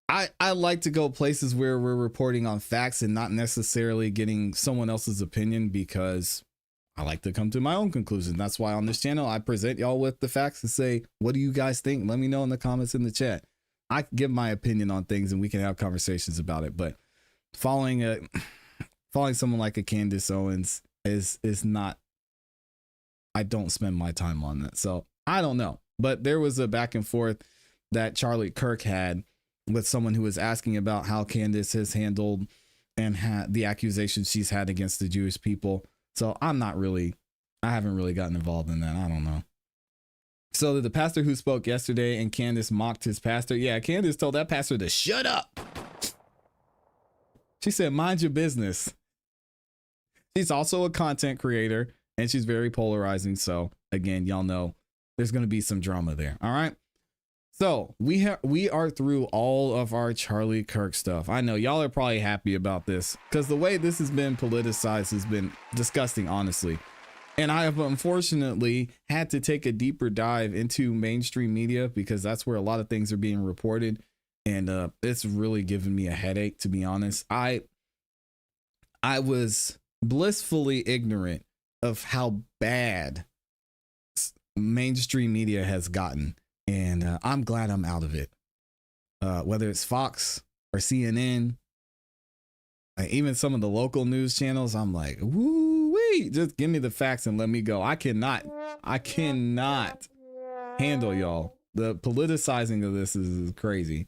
I like to go places where we're reporting on facts and not necessarily getting someone else's opinion, because I like to come to my own conclusion. That's why on this channel, I present y'all with the facts and say, what do you guys think? Let me know in the comments in the chat. I can give my opinion on things and we can have conversations about it. But following someone like a Candace Owens is not, I don't spend my time on that. So I don't know. But there was a back and forth that Charlie Kirk had with someone who was asking about how Candace has handled and had the accusations she's had against the Jewish people. So I haven't really gotten involved in that. I don't know. So the pastor who spoke yesterday and Candace mocked his pastor. Yeah, Candace told that pastor to shut up. She said, mind your business. She's also a content creator and she's very polarizing. So again, y'all know there's going to be some drama there. All right. So we are through all of our Charlie Kirk stuff. I know y'all are probably happy about this because the way this has been politicized has been disgusting, honestly. And I have unfortunately had to take a deeper dive into mainstream media because that's where a lot of things are being reported. And it's really given me a headache, to be honest. I was blissfully ignorant of how bad mainstream media has gotten. And I'm glad I'm out of it. Whether it's Fox or CNN, even some of the local news channels, I'm like, woo-wee, just give me the facts and let me go. I cannot handle y'all. The politicizing of this is crazy.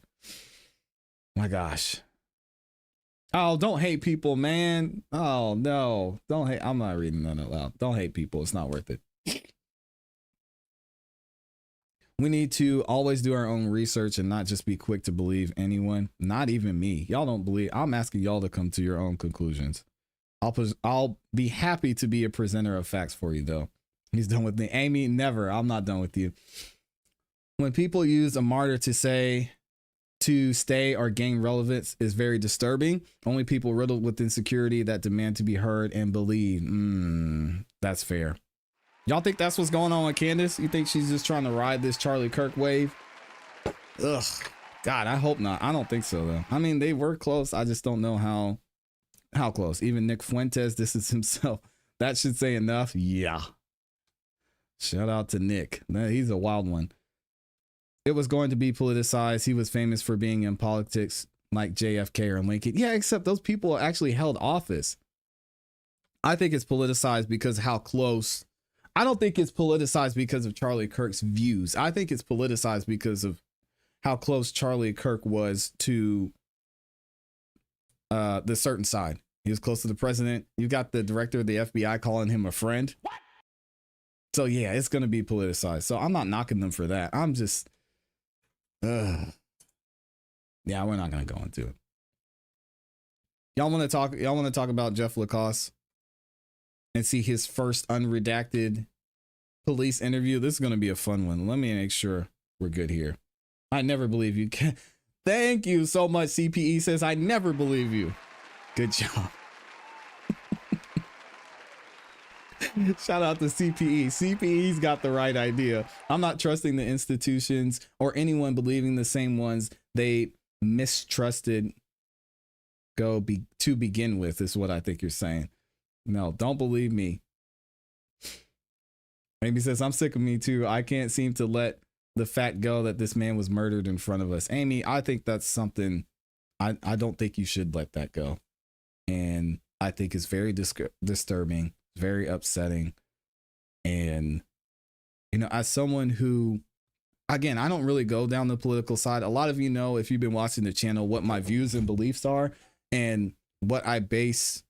My gosh. Oh, don't hate people, man. Oh, no. Don't hate. I'm not reading that out loud. Don't hate people. It's not worth it. We need to always do our own research and not just be quick to believe anyone, not even me. Y'all don't believe. I'm asking y'all to come to your own conclusions. I'll be happy to be a presenter of facts for you, though. He's done with me. Amy, never. I'm not done with you. When people use a martyr to say to stay or gain relevance is very disturbing. Only people riddled with insecurity that demand to be heard and believed. That's fair. Y'all think that's what's going on with Candace? You think she's just trying to ride this Charlie Kirk wave? Ugh. God, I hope not. I don't think so, though. I mean, they were close. I just don't know how close. Even Nick Fuentes, this is himself. That should say enough. Yeah. Shout out to Nick. He's a wild one. It was going to be politicized. He was famous for being in politics like JFK or Lincoln. Yeah, except those people actually held office. I think it's politicized because how close. I don't think it's politicized because of Charlie Kirk's views. I think it's politicized because of how close Charlie Kirk was to the certain side. He was close to the president. You got the director of the FBI calling him a friend. What? So yeah, it's going to be politicized. So I'm not knocking them for that. I'm just, yeah, we're not going to go into it. Y'all want to talk about Jeff Lacoste and see his first unredacted police interview? This is going to be a fun one. Let me make sure we're good here. I never believe you. Thank you so much. CPE says, I never believe you. Good job. Shout out to CPE. CPE's got the right idea. I'm not trusting the institutions or anyone believing the same ones they mistrusted to begin with, is what I think you're saying. No, don't believe me. Amy says, I'm sick of me too. I can't seem to let the fact go that this man was murdered in front of us. Amy, I think that's something I don't think you should let that go. And I think it's very disturbing, very upsetting. And, you know, as someone who, again, I don't really go down the political side. A lot of you know, if you've been watching the channel, what my views and beliefs are and what I base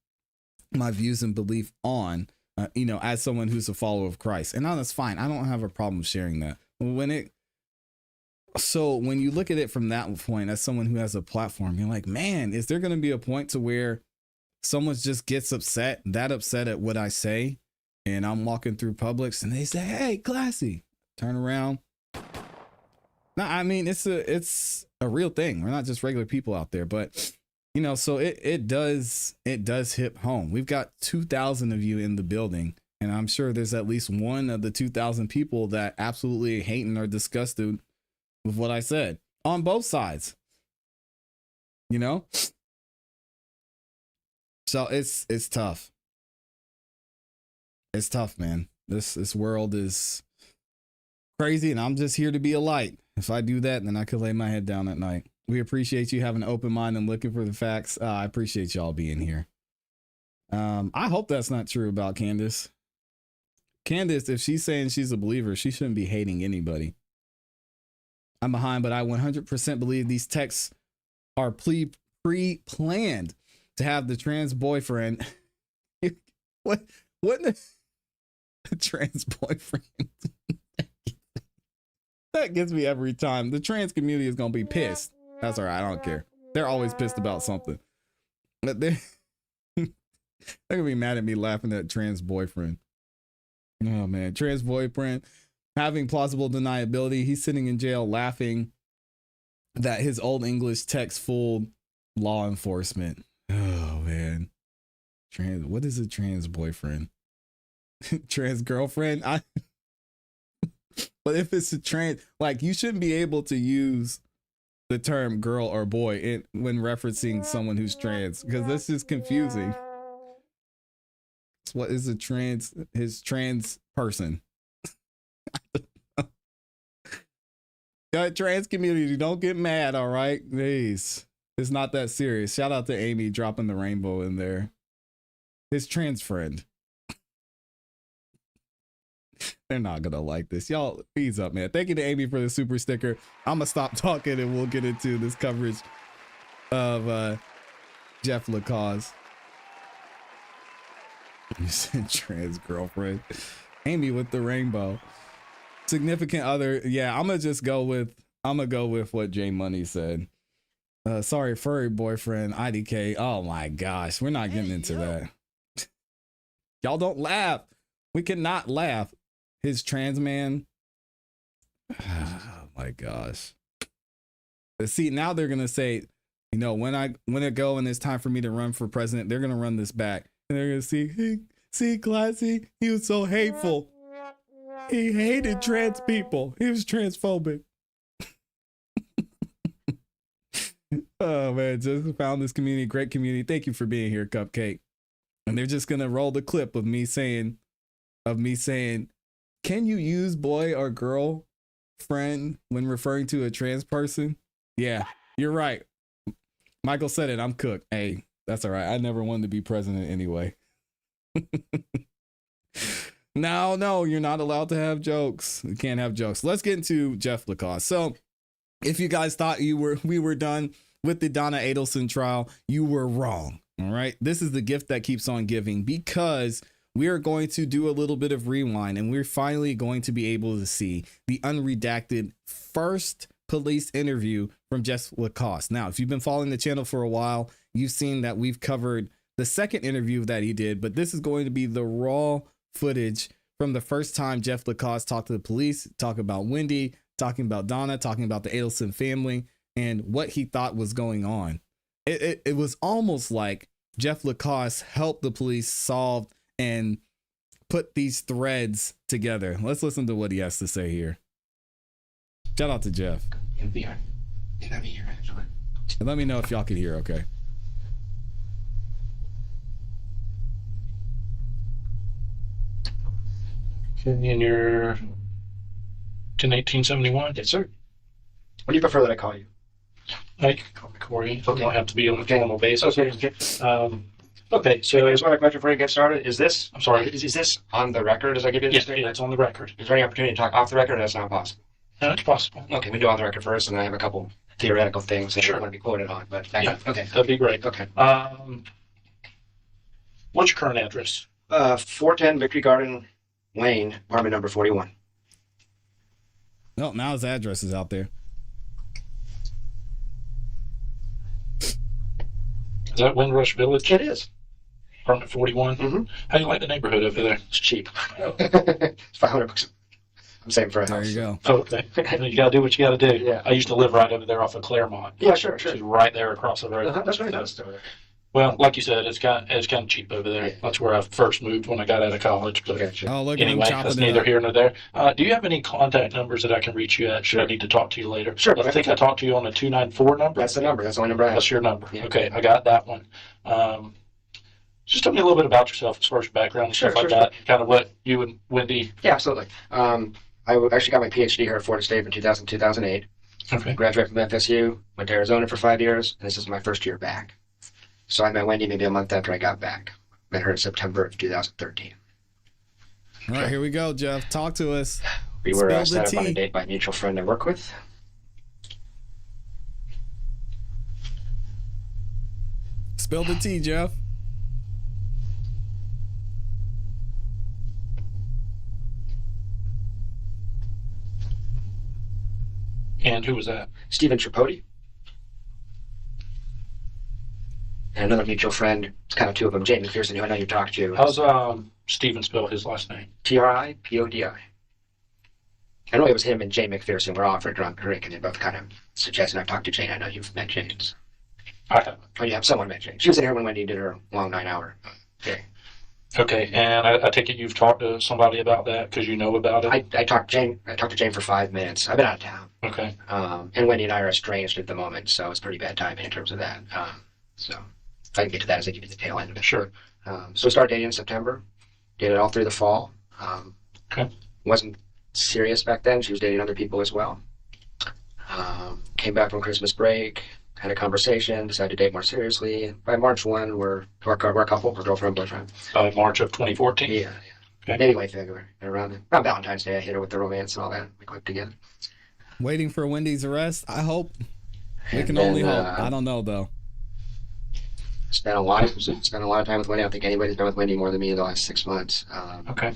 my views and belief on, you know, as someone who's a follower of Christ. And now that's fine. I don't have a problem sharing that. So when you look at it from that point, as someone who has a platform, you're like, man, is there going to be a point to where someone just gets upset at what I say? And I'm walking through Publix and they say, hey, ClassE, turn around. No, I mean, it's a real thing. We're not just regular people out there, but you know, so it does hit home. We've got 2,000 of you in the building, and I'm sure there's at least one of the 2,000 people that absolutely hate and are disgusted with what I said on both sides, you know? So it's tough. It's tough, man. This world is crazy, and I'm just here to be a light. If I do that, then I could lay my head down at night. We appreciate you having an open mind and looking for the facts. I appreciate y'all being here. I hope that's not true about Candace. Candace, if she's saying she's a believer, she shouldn't be hating anybody. I'm behind, but I 100% believe these texts are pre-planned to have the trans boyfriend. What the trans boyfriend? That gets me every time. The trans community is going to be pissed. That's all right. I don't care. They're always pissed about something. But they're going to be mad at me laughing at trans boyfriend. Oh, man. Trans boyfriend. having plausible deniability. He's sitting in jail laughing that his old English text fooled law enforcement. Oh man. What is a trans boyfriend? Trans girlfriend? But if it's a trans, like, you shouldn't be able to use the term girl or boy when referencing someone who's trans, because this is confusing. What is a his trans person? Trans community, don't get mad, all right? Please. It's not that serious. Shout out to Amy dropping the rainbow in there. His trans friend. They're not gonna like this. Y'all, ease up, man. Thank you to Amy for the super sticker. I'm gonna stop talking and we'll get into this coverage of Jeff LaCause. You said trans girlfriend. Amy with the rainbow. Significant other. Yeah, I'm gonna go with what J Money said. Sorry, furry boyfriend, IDK. Oh my gosh, we're not getting into that. Y'all don't laugh. We cannot laugh. His trans man. Oh my gosh. See, now they're gonna say, you know, when I go and it's time for me to run for president, they're gonna run this back and they're gonna see ClassE. He was so hateful. He hated trans people. He was transphobic. Oh man, just found this community, great community. Thank you for being here, Cupcake. And they're just gonna roll the clip of me saying, can you use boy or girl friend when referring to a trans person? Yeah, you're right. Michael said it. I'm cooked. Hey, that's all right. I never wanted to be president anyway. No, you're not allowed to have jokes. You can't have jokes. Let's get into Jeff LaCause. So if you guys thought we were done with the Donna Adelson trial, you were wrong. All right. This is the gift that keeps on giving, because we are going to do a little bit of rewind and we're finally going to be able to see the unredacted first police interview from Jeff LaCause. Now, if you've been following the channel for a while, you've seen that we've covered the second interview that he did, but this is going to be the raw footage from the first time Jeff LaCause talked to the police, talking about Wendy, talking about Donna, talking about the Adelson family and what he thought was going on. It was almost like Jeff LaCause helped the police solve and put these threads together. Let's listen to what he has to say here. Shout out to Jeff. And let me know if y'all can hear okay. In your 1871? Yes, sir. What do you prefer that I call you? I can call me Corey. It don't have to be on a formal basis. Okay. Okay, so I just want a question before you get started. Is this? I'm sorry. Is this on the record as I give you this? Yes, it's on the record. Is there any opportunity to talk off the record, or that's not possible? No, it's possible. Okay, we do on the record first, and I have a couple theoretical things that Sure. I want to be quoted on. But Yeah, okay, that'd be great. Okay. What's your current address? 410 Victory Garden Lane, apartment number 41. No, now his address is out there. Is that Windrush Village? It is. Apartment 41? Mm-hmm. How do you like the neighborhood over there? It's cheap. It's $500. I'm saving for a house. There you go. Oh, okay. You gotta do what you gotta do. Yeah. I used to live right over there off of Claremont. Yeah, sure. Which is right there across the road. That's very nice over there. Well, like you said, it's kind of cheap over there. Yeah. That's where I first moved when I got out of college. But Okay, sure. Oh, look at him anyway, chopping that's it neither up. here nor there. Do you have any contact numbers that I can reach you at? Should I need to talk to you later? Sure. I think I talked to you on a 294 number. That's the number. That's the only number I have. That's your number. Yeah. Okay, I got that one. Just tell me a little bit about yourself as far as your background and Sure, stuff like sure, that. Kind of what you and Wendy. Yeah, absolutely. I actually got my PhD here at Florida State in 2008. Okay. Graduated from FSU, went to Arizona for 5 years, and this is my first year back. So I met Wendy maybe a month after I got back. Met her in September of 2013. All right, here we go, Jeff. Talk to us. We were Spill the set up on a tea. date by a mutual friend I work with. Spill the tea, Jeff. And who was that? Stephen Tripodi. And another mutual friend. It's kind of two of them. Jay McPherson, who I know you talked to. How's Steven spell his last name? Tripodi. I know it was him and Jane McPherson were all for a drunk drink, and they both kind of suggested. I've talked to Jane. I know you've met Jane. I have. Oh, you have someone met Jane. She was in here when Wendy did her long 9-hour day. Okay, and I take it you've talked to somebody about that because you know about it? I talked to Jane for 5 minutes. I've been out of town. Okay. And Wendy and I are estranged at the moment, so it's pretty bad timing in terms of that. So if I can get to that as I give you the tail end of it. Sure. So we started dating in September. Did it all through the fall. Okay. Wasn't serious back then. She was dating other people as well. Came back from Christmas break, had a conversation, decided to date more seriously. By March 1, we're a couple, we're girlfriend, boyfriend. By March of 2014? Yeah. Okay. Maybe late February. Around Valentine's Day, I hit her with the romance and all that. We clicked together. Waiting for Wendy's arrest, I hope. We can then, only hope. I don't know, though. Spent a lot of time with Wendy. I don't think anybody's been with Wendy more than me in the last 6 months. Okay.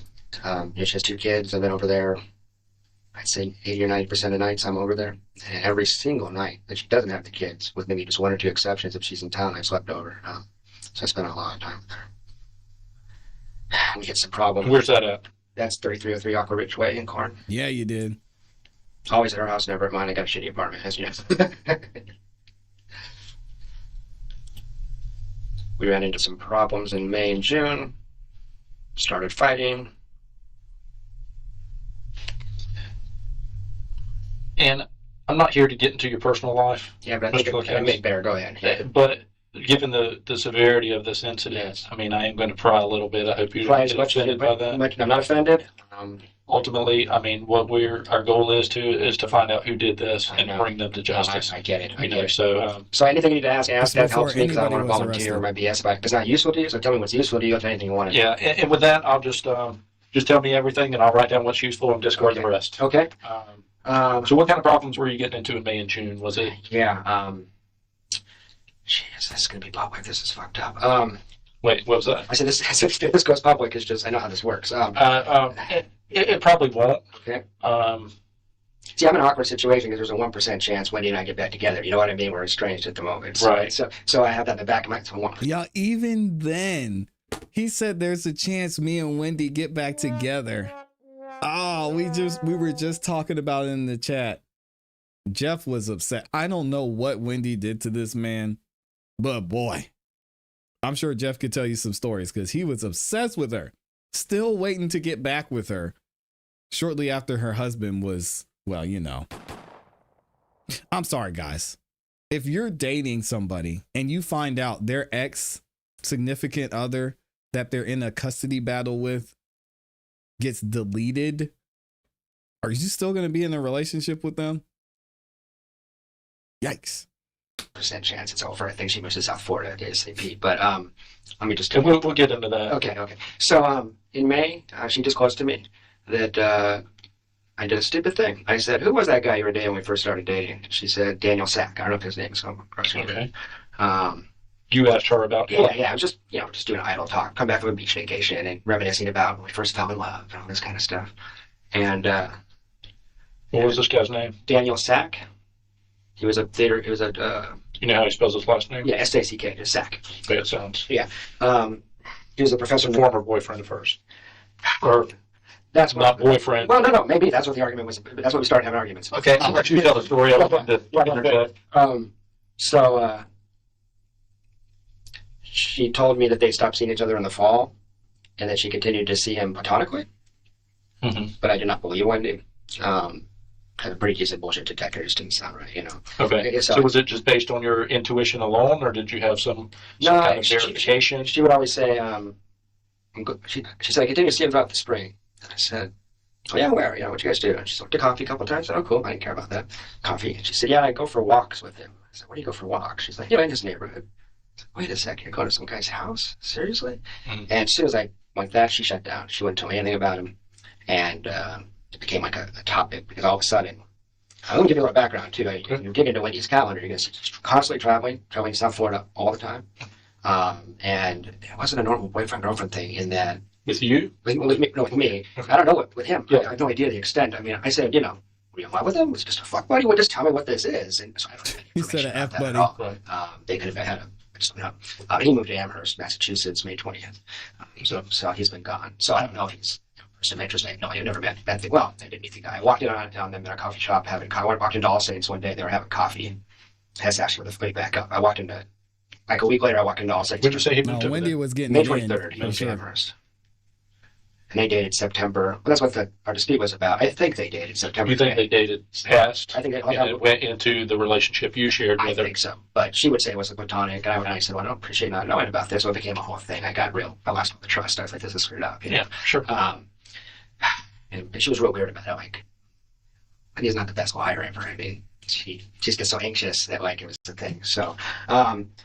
She has 2 kids. I've been over there, I'd say 80 or 90% of nights I'm over there. And every single night that she doesn't have the kids, with maybe just 1 or 2 exceptions, if she's in town, I've slept over. So I spent a lot of time with her. We get some problems. Where's that at? That's 3303 Aqua Ridge Way in Corn. Yeah, you did. Always at her house, never at mine. I got a shitty apartment, as you know. We ran into some problems in May and June. Started fighting. And I'm not here to get into your personal life. Yeah, but I think I make better. Go ahead. But given the severity of this incident, I mean, I am going to pry a little bit. I hope you don't get offended by that. I'm not offended. Ultimately, I mean, what our goal is to find out who did this and bring them to justice. I get it. I You get know, it. so So anything you need to ask that helps me because I don't want to was volunteer arrested. my BS. If it's not useful to you, so tell me what's useful to you if anything you want to yeah, and with that, I'll just tell me everything, and I'll write down what's useful and discard the rest. Okay. So what kind of problems were you getting into in May and June? Was it? Yeah. Jeez, this is going to be public. This is fucked up. Wait, what was that? I said if this goes public, it's just, I know how this works. It probably won't. Okay. See, I'm in an awkward situation because there's a 1% chance Wendy and I get back together. You know what I mean? We're estranged at the moment. So, Right. So I have that in the back of my mind. Yeah, even then, he said there's a chance me and Wendy get back together. Oh, we were just talking about it in the chat. Jeff was upset. I don't know what Wendy did to this man, but boy, I'm sure Jeff could tell you some stories because he was obsessed with her, still waiting to get back with her shortly after her husband was, well, you know. I'm sorry, guys. If you're dating somebody and you find out their ex significant other that they're in a custody battle with gets deleted, are you still going to be in a relationship with them? Yikes. Percent chance it's over. I think she moves to South Florida ASAP. But let me just. We'll get into that. Okay. So in May, she disclosed to me that I did a stupid thing. I said, "Who was that guy you were dating when we first started dating?" She said, "Daniel Sack." I don't know if his name is Okay. You asked her about it? Yeah. I was just doing idle talk. Come back from a beach vacation and reminiscing about when we first fell in love and all this kind of stuff. And what was this guy's name? Daniel Sack. He was a theater. He was a. You know how he spells his last name? Yeah, S-A-C-K, just Sack. Okay, it sounds. Yeah. He was a professor. Former boyfriend first. Or that's not boyfriend. Well, no. Maybe that's what the argument was. That's what we started having arguments. Okay, I'll let you tell the story. So she told me that they stopped seeing each other in the fall, and that she continued to see him platonically. Mm-hmm. But I did not believe Wendy. Kind of pretty decent bullshit detector just didn't sound right, you know. Okay. So was it just based on your intuition alone, or did you have some kind of verification? She would always say, she said, I continue to see him throughout the spring. And I said, oh yeah, where? You know, what you guys do? And she said, to coffee a couple of times. I said, oh cool, I didn't care about that. Coffee. And she said, yeah, I go for walks with him. I said, where do you go for walks? She's like, in his neighborhood. I said, wait a second, you're going to some guy's house? Seriously? Mm-hmm. And as soon as I went that, she shut down. She wouldn't tell me anything about him. And it became like a topic because all of a sudden, I'm going to give you a little background too. You get into Wendy's calendar, you're going to see constantly traveling to South Florida all the time. And it wasn't a normal boyfriend-girlfriend thing in that. With you? With me. I don't know with him. Yeah. I have no idea the extent. I mean, I said, were you in love with him? Was it just a fuck buddy? Well, just tell me what this is. And so I don't He said an F buddy. They could have had he moved to Amherst, Massachusetts, May 20th. So he's been gone. So I don't know if he's Some interest. No, I've never met the well, I didn't meet the guy. I walked in on them in a coffee shop having coffee. I walked into All Saints one day, they were having coffee. That's actually where the way back up. I walked into, like a week later, I walked into All Saints. When did you say he moved No, Wendy was getting May it in, 23rd, he for moved to sure. Amherst. And they dated September. Well, that's what our dispute was about. I think they dated September. You think they dated past? I think they and it went into the relationship you shared with her? I think so. But she would say it was a platonic. And I said, well, I don't appreciate not knowing about this. So it became a whole thing. I lost all the trust. I was like, this is screwed up. You know? Yeah, sure. And she was real weird about it. Like, he's not the best liar ever. I mean, she just gets so anxious that, like, it was a thing. So,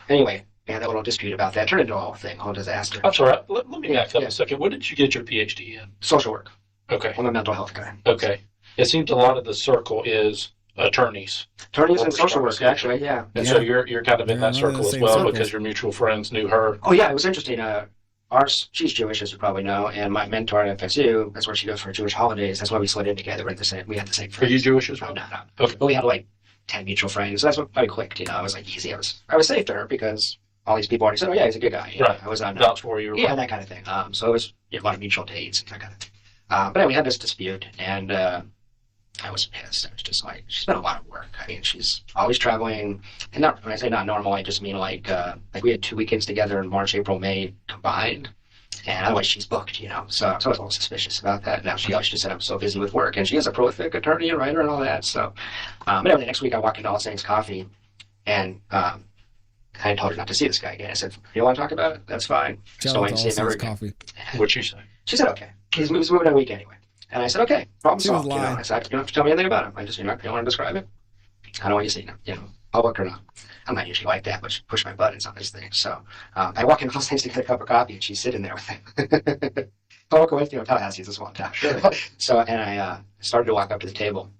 anyway, we had that little dispute about that. Turned into a whole thing, whole disaster. I'm sorry. Let me back up a second. What did you get your PhD in? Social work. Okay. I'm a mental health guy. Okay. It seems a lot of the circle is attorneys. Attorneys and social work, actually, yeah. And so you're kind of in that circle as well because your mutual friends knew her. Oh, yeah, it was interesting. She's Jewish, as you probably know, and my mentor at FSU, that's where she goes for Jewish holidays. That's why we slid in together. We had the same friends. Are you Jewish as well? No. Okay. But we had like 10 mutual friends. So that's what I clicked, you know. It was like easy. I was safe to her because all these people already said, oh, yeah, he's a good guy. You know, Right. I was on Vouch for you. Yeah, that kind of thing. So it was a lot of mutual dates and that kind of thing. But anyway, we had this dispute, and I was pissed. I was just like, she's been a lot of work. I mean, she's always traveling. And not when I say not normal, I just mean like we had 2 weekends together in March, April, May combined. And otherwise she's booked, you know. So I was a little suspicious about that. Now she always just said I'm so busy with work. And she is a prolific attorney and writer and all that. So, but anyway, the next week I walked into All Saints Coffee, and I told her not to see this guy again. I said, you want to talk about it? That's fine. Shout out to All Saints Coffee. What'd she say? She said, okay. He was moving in a week anyway. And I said, okay, problem She was solved. You know? lying. I said, you don't have to tell me anything about him. I just, you don't want to describe it. I don't want you to see him, you know, public or not. I'm not usually like that, but she pushed my buttons on this thing. So I walk in All Saints to get a cup of coffee, and she's sitting there with him. I walk away with you in Tallahassee this one time. So, and I started to walk up to the table,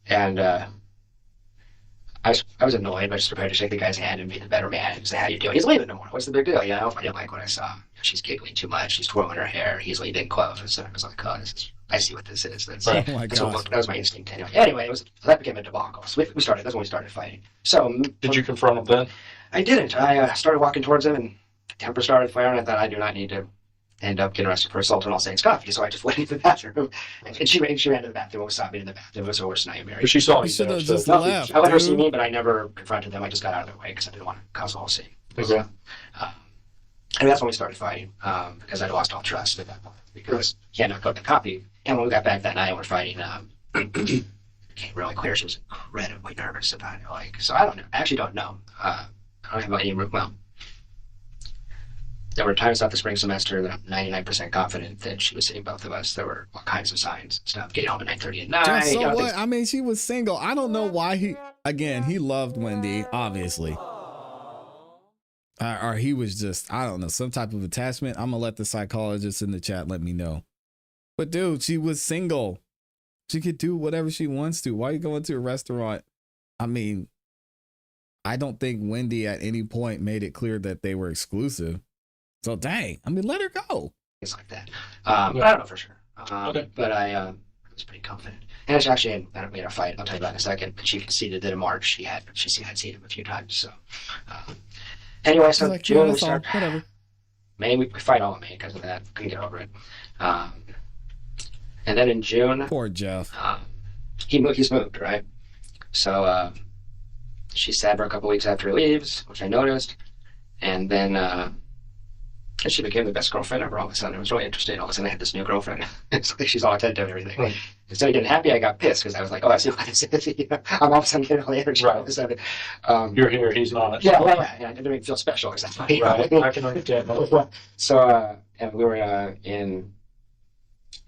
and I was annoyed, but just prepared to shake the guy's hand and be the better man and say, how you doing? He's leaving tomorrow. What's the big deal? You know, I didn't like what I saw. She's giggling too much. She's twirling her hair. He's leaving clothes. So I was like, oh, I see what this is. That's Oh my that gosh. was my instinct anyway. That became a debacle. So we started. That's when we started fighting. So Did you confront him then? I didn't. I started walking towards him, and temper started flaring. I thought I do not need to end up getting arrested for assault on All Saints Coffee. So I just went into the bathroom, and she ran to the bathroom and saw me in the bathroom. It was her worst nightmare. But she saw you should there. have So. just No, left. I let her dude. see me, but I never confronted them. I just got out of their way because I didn't want to cause a whole scene. Okay. And that's when we started fighting, because I'd lost all trust at that point. Because he had not cooked the coffee. And when we got back that night, we're fighting. It became really clear she was incredibly nervous about it. Like, so I don't know. I actually don't know. I don't have any. Well, there were times throughout the spring semester that I'm 99% confident that she was seeing both of us. There were all kinds of signs and stuff. Getting home at 9:30 at night. Just so you know, what? things- I mean, she was single. I don't know why he loved Wendy, obviously. Or he was just, I don't know, some type of attachment. I'm going to let the psychologist in the chat let me know. But dude, she was single. She could do whatever she wants to. Why are you going to a restaurant? I mean, I don't think Wendy at any point made it clear that they were exclusive. So dang, I mean, let her go. Things like that. But I don't know for sure. But I was pretty confident. And it's actually, I don't mean a fight, I'll tell you about it in a second, but she conceded that in March she had seen him a few times. So anyway, so Like, June yeah, we that's all. start. Whatever. May, we fight all in May because of that. Couldn't get over it. And then in June, Poor Jeff. he's moved, right? So she's sad for a couple weeks after he leaves, which I noticed. And then she became the best girlfriend ever all of a sudden. It was really interesting. All of a sudden I had this new girlfriend. It's like she's all attentive and everything. Right. Instead of getting happy, I got pissed because I was like, oh, I see what this is. You know, I'm all of a sudden getting all the energy all of a sudden. You're here, he's not. Yeah, well, yeah, it didn't make me feel special exactly. Right. I can understand that. So, and we were in,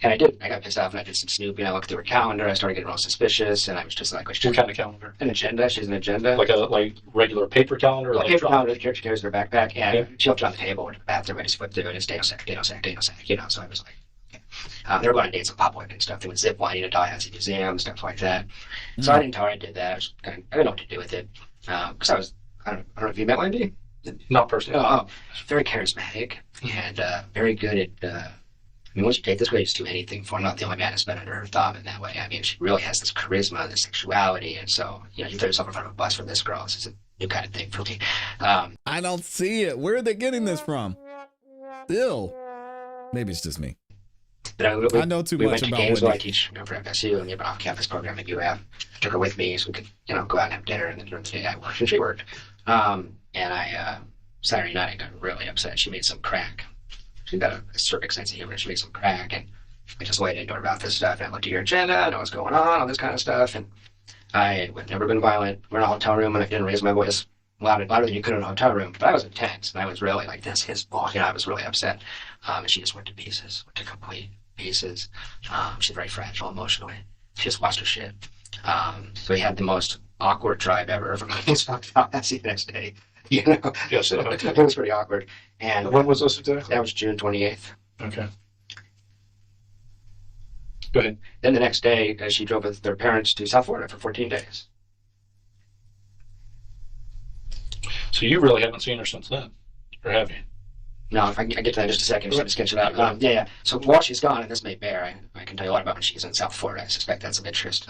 and I got pissed off and I did some snooping. I looked through her calendar. I started getting real suspicious, and I was just like, What kind of calendar? an agenda. She's an agenda. Like regular paper calendar? Or Like like paper calendar, she carries her backpack, and Yeah. she left it on the table, went to the bathroom, I just flipped through it, and it's Dano Sack, you know, so I was like, okay. They were going on dates with Popwick and stuff. They went zip lining at Tallahassee Museum, stuff like that. So I didn't tell her I did that. I didn't know what to do with it. Because I don't know if you met Wendy? Not personally. She's very charismatic and very good at, I mean, once you take this way, you just do anything for her. Not the only man who's been under her thumb in that way. I mean, she really has this charisma, this sexuality, and so, you know, you throw yourself in front of a bus for this girl. This is a new kind of thing for me. I don't see it. Where are they getting this from? Still. Maybe it's just me. But I know too we much went to about Gainesville. I Whitney. teach for FSU, and we have an off-campus program at UF. I took her with me so we could, go out and have dinner, and then during the day I worked and she worked. And I Saturday night I got really upset. She made some crack. She's got a cervic sense of humor. She made some crack, and I just waited to her about this stuff. And I looked at your agenda, I know what's going on, all this kind of stuff. And I had never been violent. We're in a hotel room, and I didn't raise my voice louder than you could in a hotel room. But I was intense, and I was really like, this is bull. I was really upset. And she just went to pieces, went to complete pieces. She's very fragile emotionally. She just lost her shit. So we had the most awkward drive ever from the next day. Yes, it was pretty awkward. And when was this exactly? That was June 28th. Okay. Go ahead. Then the next day, she drove with their parents to South Florida for 14 days. So you really haven't seen her since then, or have you? No, I get to that in just a second. Just sketch it out. Yeah. So while she's gone, and this may bear, I can tell you a lot about when she's in South Florida. I suspect that's of interest.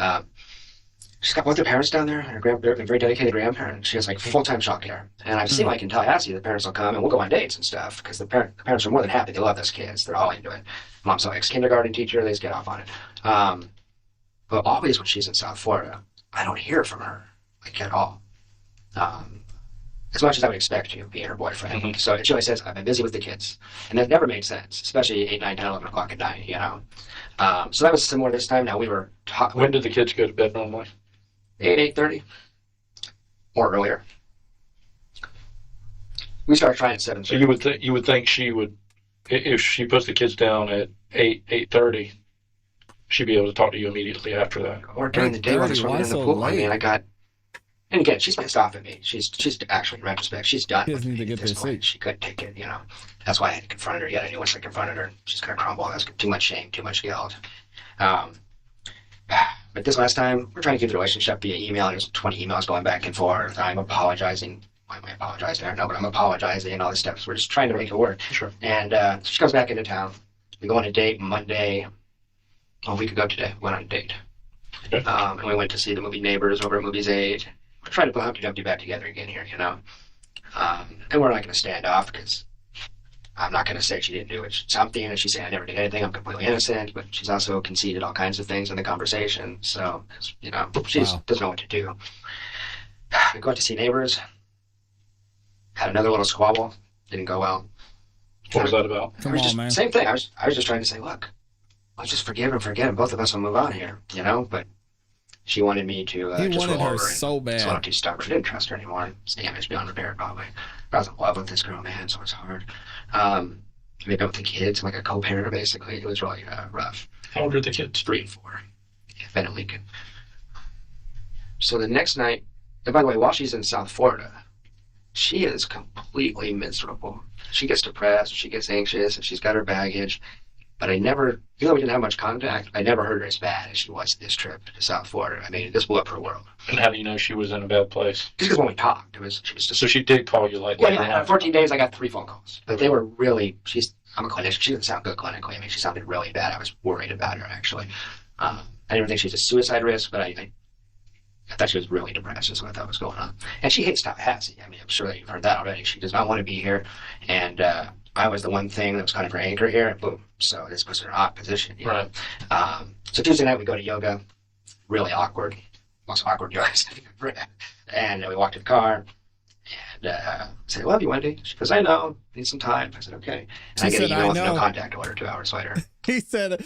She's got both her parents down there, and her very dedicated grandparent. She has like full-time child care. And I've seen like in Tallahassee, the parents will come and we'll go on dates and stuff because the parents are more than happy. They love those kids. They're all into it. Mom's an ex-kindergarten teacher. They just get off on it. But always when she's in South Florida, I don't hear from her like at all. As much as I would expect you, being her boyfriend. Mm-hmm. So she always says, I've been busy with the kids. And that never made sense, especially 8, 9, 10, 11 o'clock at night, So that was similar this time. Now we were talking. When did the kids go to bed normally? 8:30 or earlier. We started trying at 7:30. So you would think she would, if she puts the kids down at 8:30, she'd be able to talk to you immediately after that. Or during the day when it's running in the pool. I mean, and again, she's pissed off at me. She's actually, in retrospect, she's done with me at this point. She couldn't take it, That's why I hadn't confronted her yet. I knew once I confronted her, she's going to crumble. That's too much shame, too much guilt. But this last time, we're trying to keep the relationship via email. There's 20 emails going back and forth. I'm apologizing. Why am I apologizing? I don't know, but I'm apologizing and all this stuff. So we're just trying to make it work. Sure. And she comes back into town. We go on a date Monday. A week ago today, we went on a date. Okay. And we went to see the movie Neighbors over at Movies 8. We're trying to put Humpty Dumpty back together again here, And we're not going to stand off because I'm not going to say she didn't do something, and she's saying I never did anything. I'm completely innocent, but she's also conceded all kinds of things in the conversation. So, she doesn't know what to do. We go out to see Neighbors. Had another little squabble. Didn't go well. What was that about? Come on, man. Same thing. I was just trying to say, look, let's just forgive and forget, and both of us will move on here, But she wanted me to he just wanted roll her over so bad. So I'm too stubborn. I didn't trust her anymore. It's damaged beyond repair, probably. But I was in love with this girl, man, so it's hard. Maybe with the kids, like a co-parent, basically. It was really rough. How old are the kids? 3 and 4. Yeah, Ben and Lincoln. So the next night, and by the way, while she's in South Florida, she is completely miserable. She gets depressed, she gets anxious, and she's got her baggage. But even though we didn't have much contact, I never heard her as bad as she was this trip to South Florida. I mean, this blew up her world. And how do you know she was in a bad place? Just because when we talked, she was just... So she did call you like... Yeah, 14 days, I got 3 phone calls. But they were really... I'm a clinician. She didn't sound good clinically. I mean, she sounded really bad. I was worried about her, actually. I didn't think she was a suicide risk, but I thought she was really depressed is what I thought was going on. And she hates Tallahassee. I mean, I'm sure that you've heard that already. She does not want to be here. And I was the one thing that was kind of her anchor here, and boom. So this was her odd position. Right. So Tuesday night we go to yoga. Really awkward. Most awkward yoga I've ever had. And we walked to the car. And I said, love you, Wendy. She goes, I know. Need some time. I said, okay. And I get an email with no contact order 2 hours later. He said,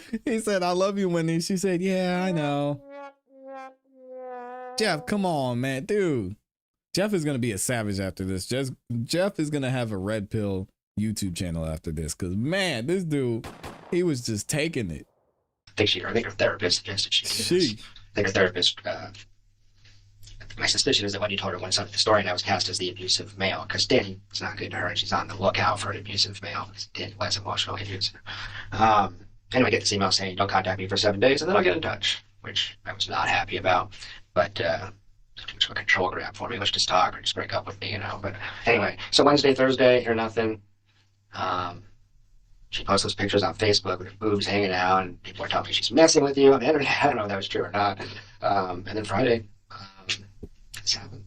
I love you, Wendy. She said, yeah, I know. Jeff, come on, man. Dude. Jeff is going to be a savage after this. Jeff is going to have a red pill YouTube channel after this. Because, man, this dude, he was just taking it. I think her therapist suggested she do this. I think her therapist... my suspicion is that Wendy told her one side of the story, and I was cast as the abusive male, because Danny was not good to her, and she's on the lookout for an abusive male. Danny was emotionally abusive. Anyway, I get this email saying, don't contact me for 7 days, and then I'll get in touch, which I was not happy about. But too much of a control grab for me. Let's just talk or just break up with me, But anyway, so Wednesday, Thursday, hear nothing. She posts those pictures on Facebook with her boobs hanging out, and people are telling me she's messing with you on the internet. I don't know if that was true or not. And then Friday... this happened.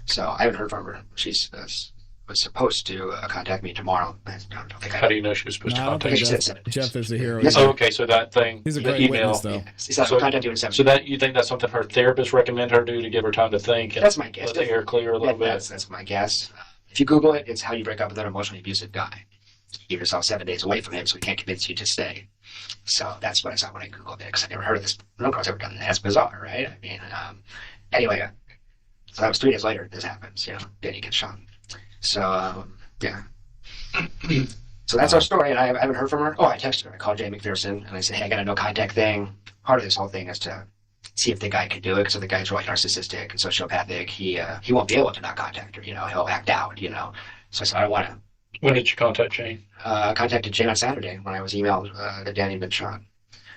So I haven't heard from her. She's was supposed to contact me tomorrow. I don't think How do you know she was supposed to contact you? Jeff is a hero. Yes, Oh, okay, so that thing, He's a the great email. witness, though. He said, I'll contact you in 7 So that you think that's something her therapist recommend her do to give her time to think and That's my guess. let the air clear a little bit? That's my guess. If you Google it, it's how you break up with an emotionally abusive guy. You give yourself 7 days away from him so he can't convince you to stay. So that's what I saw when I Googled it, because I never heard of this. No one's ever done that. That's bizarre, right? I mean, anyway, so that was 3 days later this happens, Danny gets shot. So, yeah. So that's our story, and I haven't heard from her. Oh, I texted her. I called Jay McPherson, and I said, hey, I got a no contact thing. Part of this whole thing is to see if the guy can do it, because if the guy's really narcissistic and sociopathic, he won't be able to not contact her, he'll act out, So I said, I don't want to. When did you contact Jane? I contacted Jane on Saturday when I was emailed that Danny had been shot.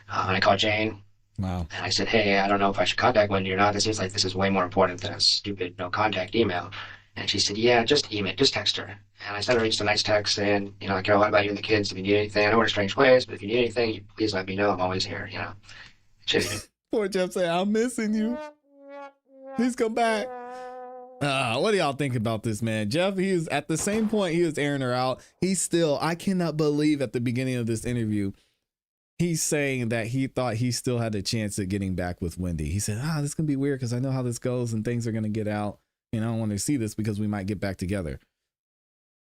And I called Jane. Wow. And I said, hey, I don't know if I should contact Wendy or not. This seems like this is way more important than a stupid no contact email. And she said, yeah, just email, just text her. And I sent her just a nice text saying, I care a lot about you and the kids. If you need anything, I know we're in strange ways, but if you need anything, please let me know. I'm always here, Poor Jeff saying, I'm missing you. Please come back. What do y'all think about this, man? Jeff, he is at the same point he was airing her out. He's still, I cannot believe at the beginning of this interview, he's saying that he thought he still had a chance at getting back with Wendy. He said, this is going to be weird because I know how this goes and things are going to get out. And I don't want to see this because we might get back together.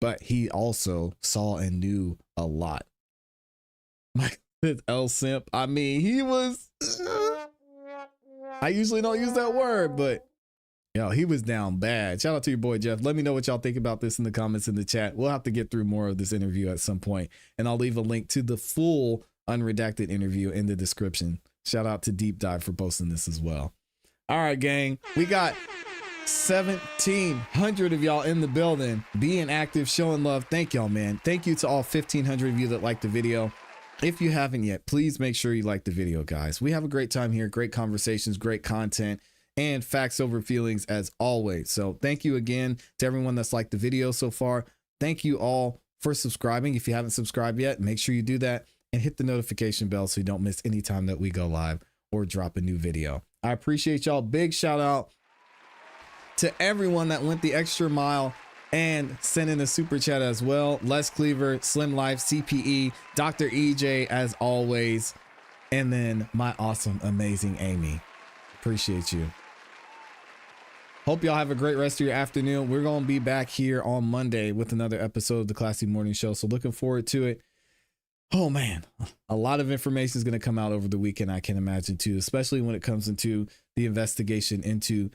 But he also saw and knew a lot. Like El Simp. I mean, he was, I usually don't use that word, but he was down bad. Shout out to your boy, Jeff. Let me know what y'all think about this in the comments in the chat. We'll have to get through more of this interview at some point, and I'll leave a link to the full unredacted interview in the description. Shout out to Deep Dive for posting this as well. All right, gang. We got 1,700 of y'all in the building, being active, showing love. Thank y'all, man. Thank you to all 1,500 of you that liked the video. If you haven't yet, please make sure you like the video, guys. We have a great time here, great conversations, great content, and facts over feelings as always. So thank you again to everyone that's liked the video so far. Thank you all for subscribing. If you haven't subscribed yet, make sure you do that and hit the notification bell so you don't miss any time that we go live or drop a new video. I appreciate y'all. Big shout out to everyone that went the extra mile and sent in a super chat as well. Les Cleaver, Slim Life, CPE, Dr. EJ as always, and then my awesome, amazing Amy. Appreciate you. Hope y'all have a great rest of your afternoon. We're going to be back here on Monday with another episode of the ClassE Morning Show. So looking forward to it. Oh man, a lot of information is going to come out over the weekend, I can imagine too, especially when it comes into the investigation into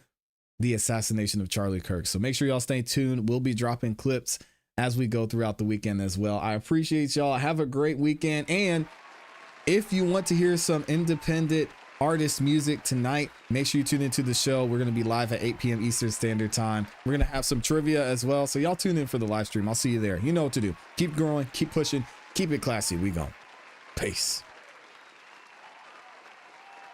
the assassination of Charlie Kirk. So make sure y'all stay tuned. We'll be dropping clips as we go throughout the weekend as well. I appreciate y'all. Have a great weekend. And if you want to hear some independent artist music tonight, make sure you tune into the show. We're going to be live at 8 p.m. Eastern Standard Time. We're going to have some trivia as well. So y'all tune in for the live stream. I'll see you there. You know what to do. Keep growing, keep pushing, keep it classy. We go. Peace.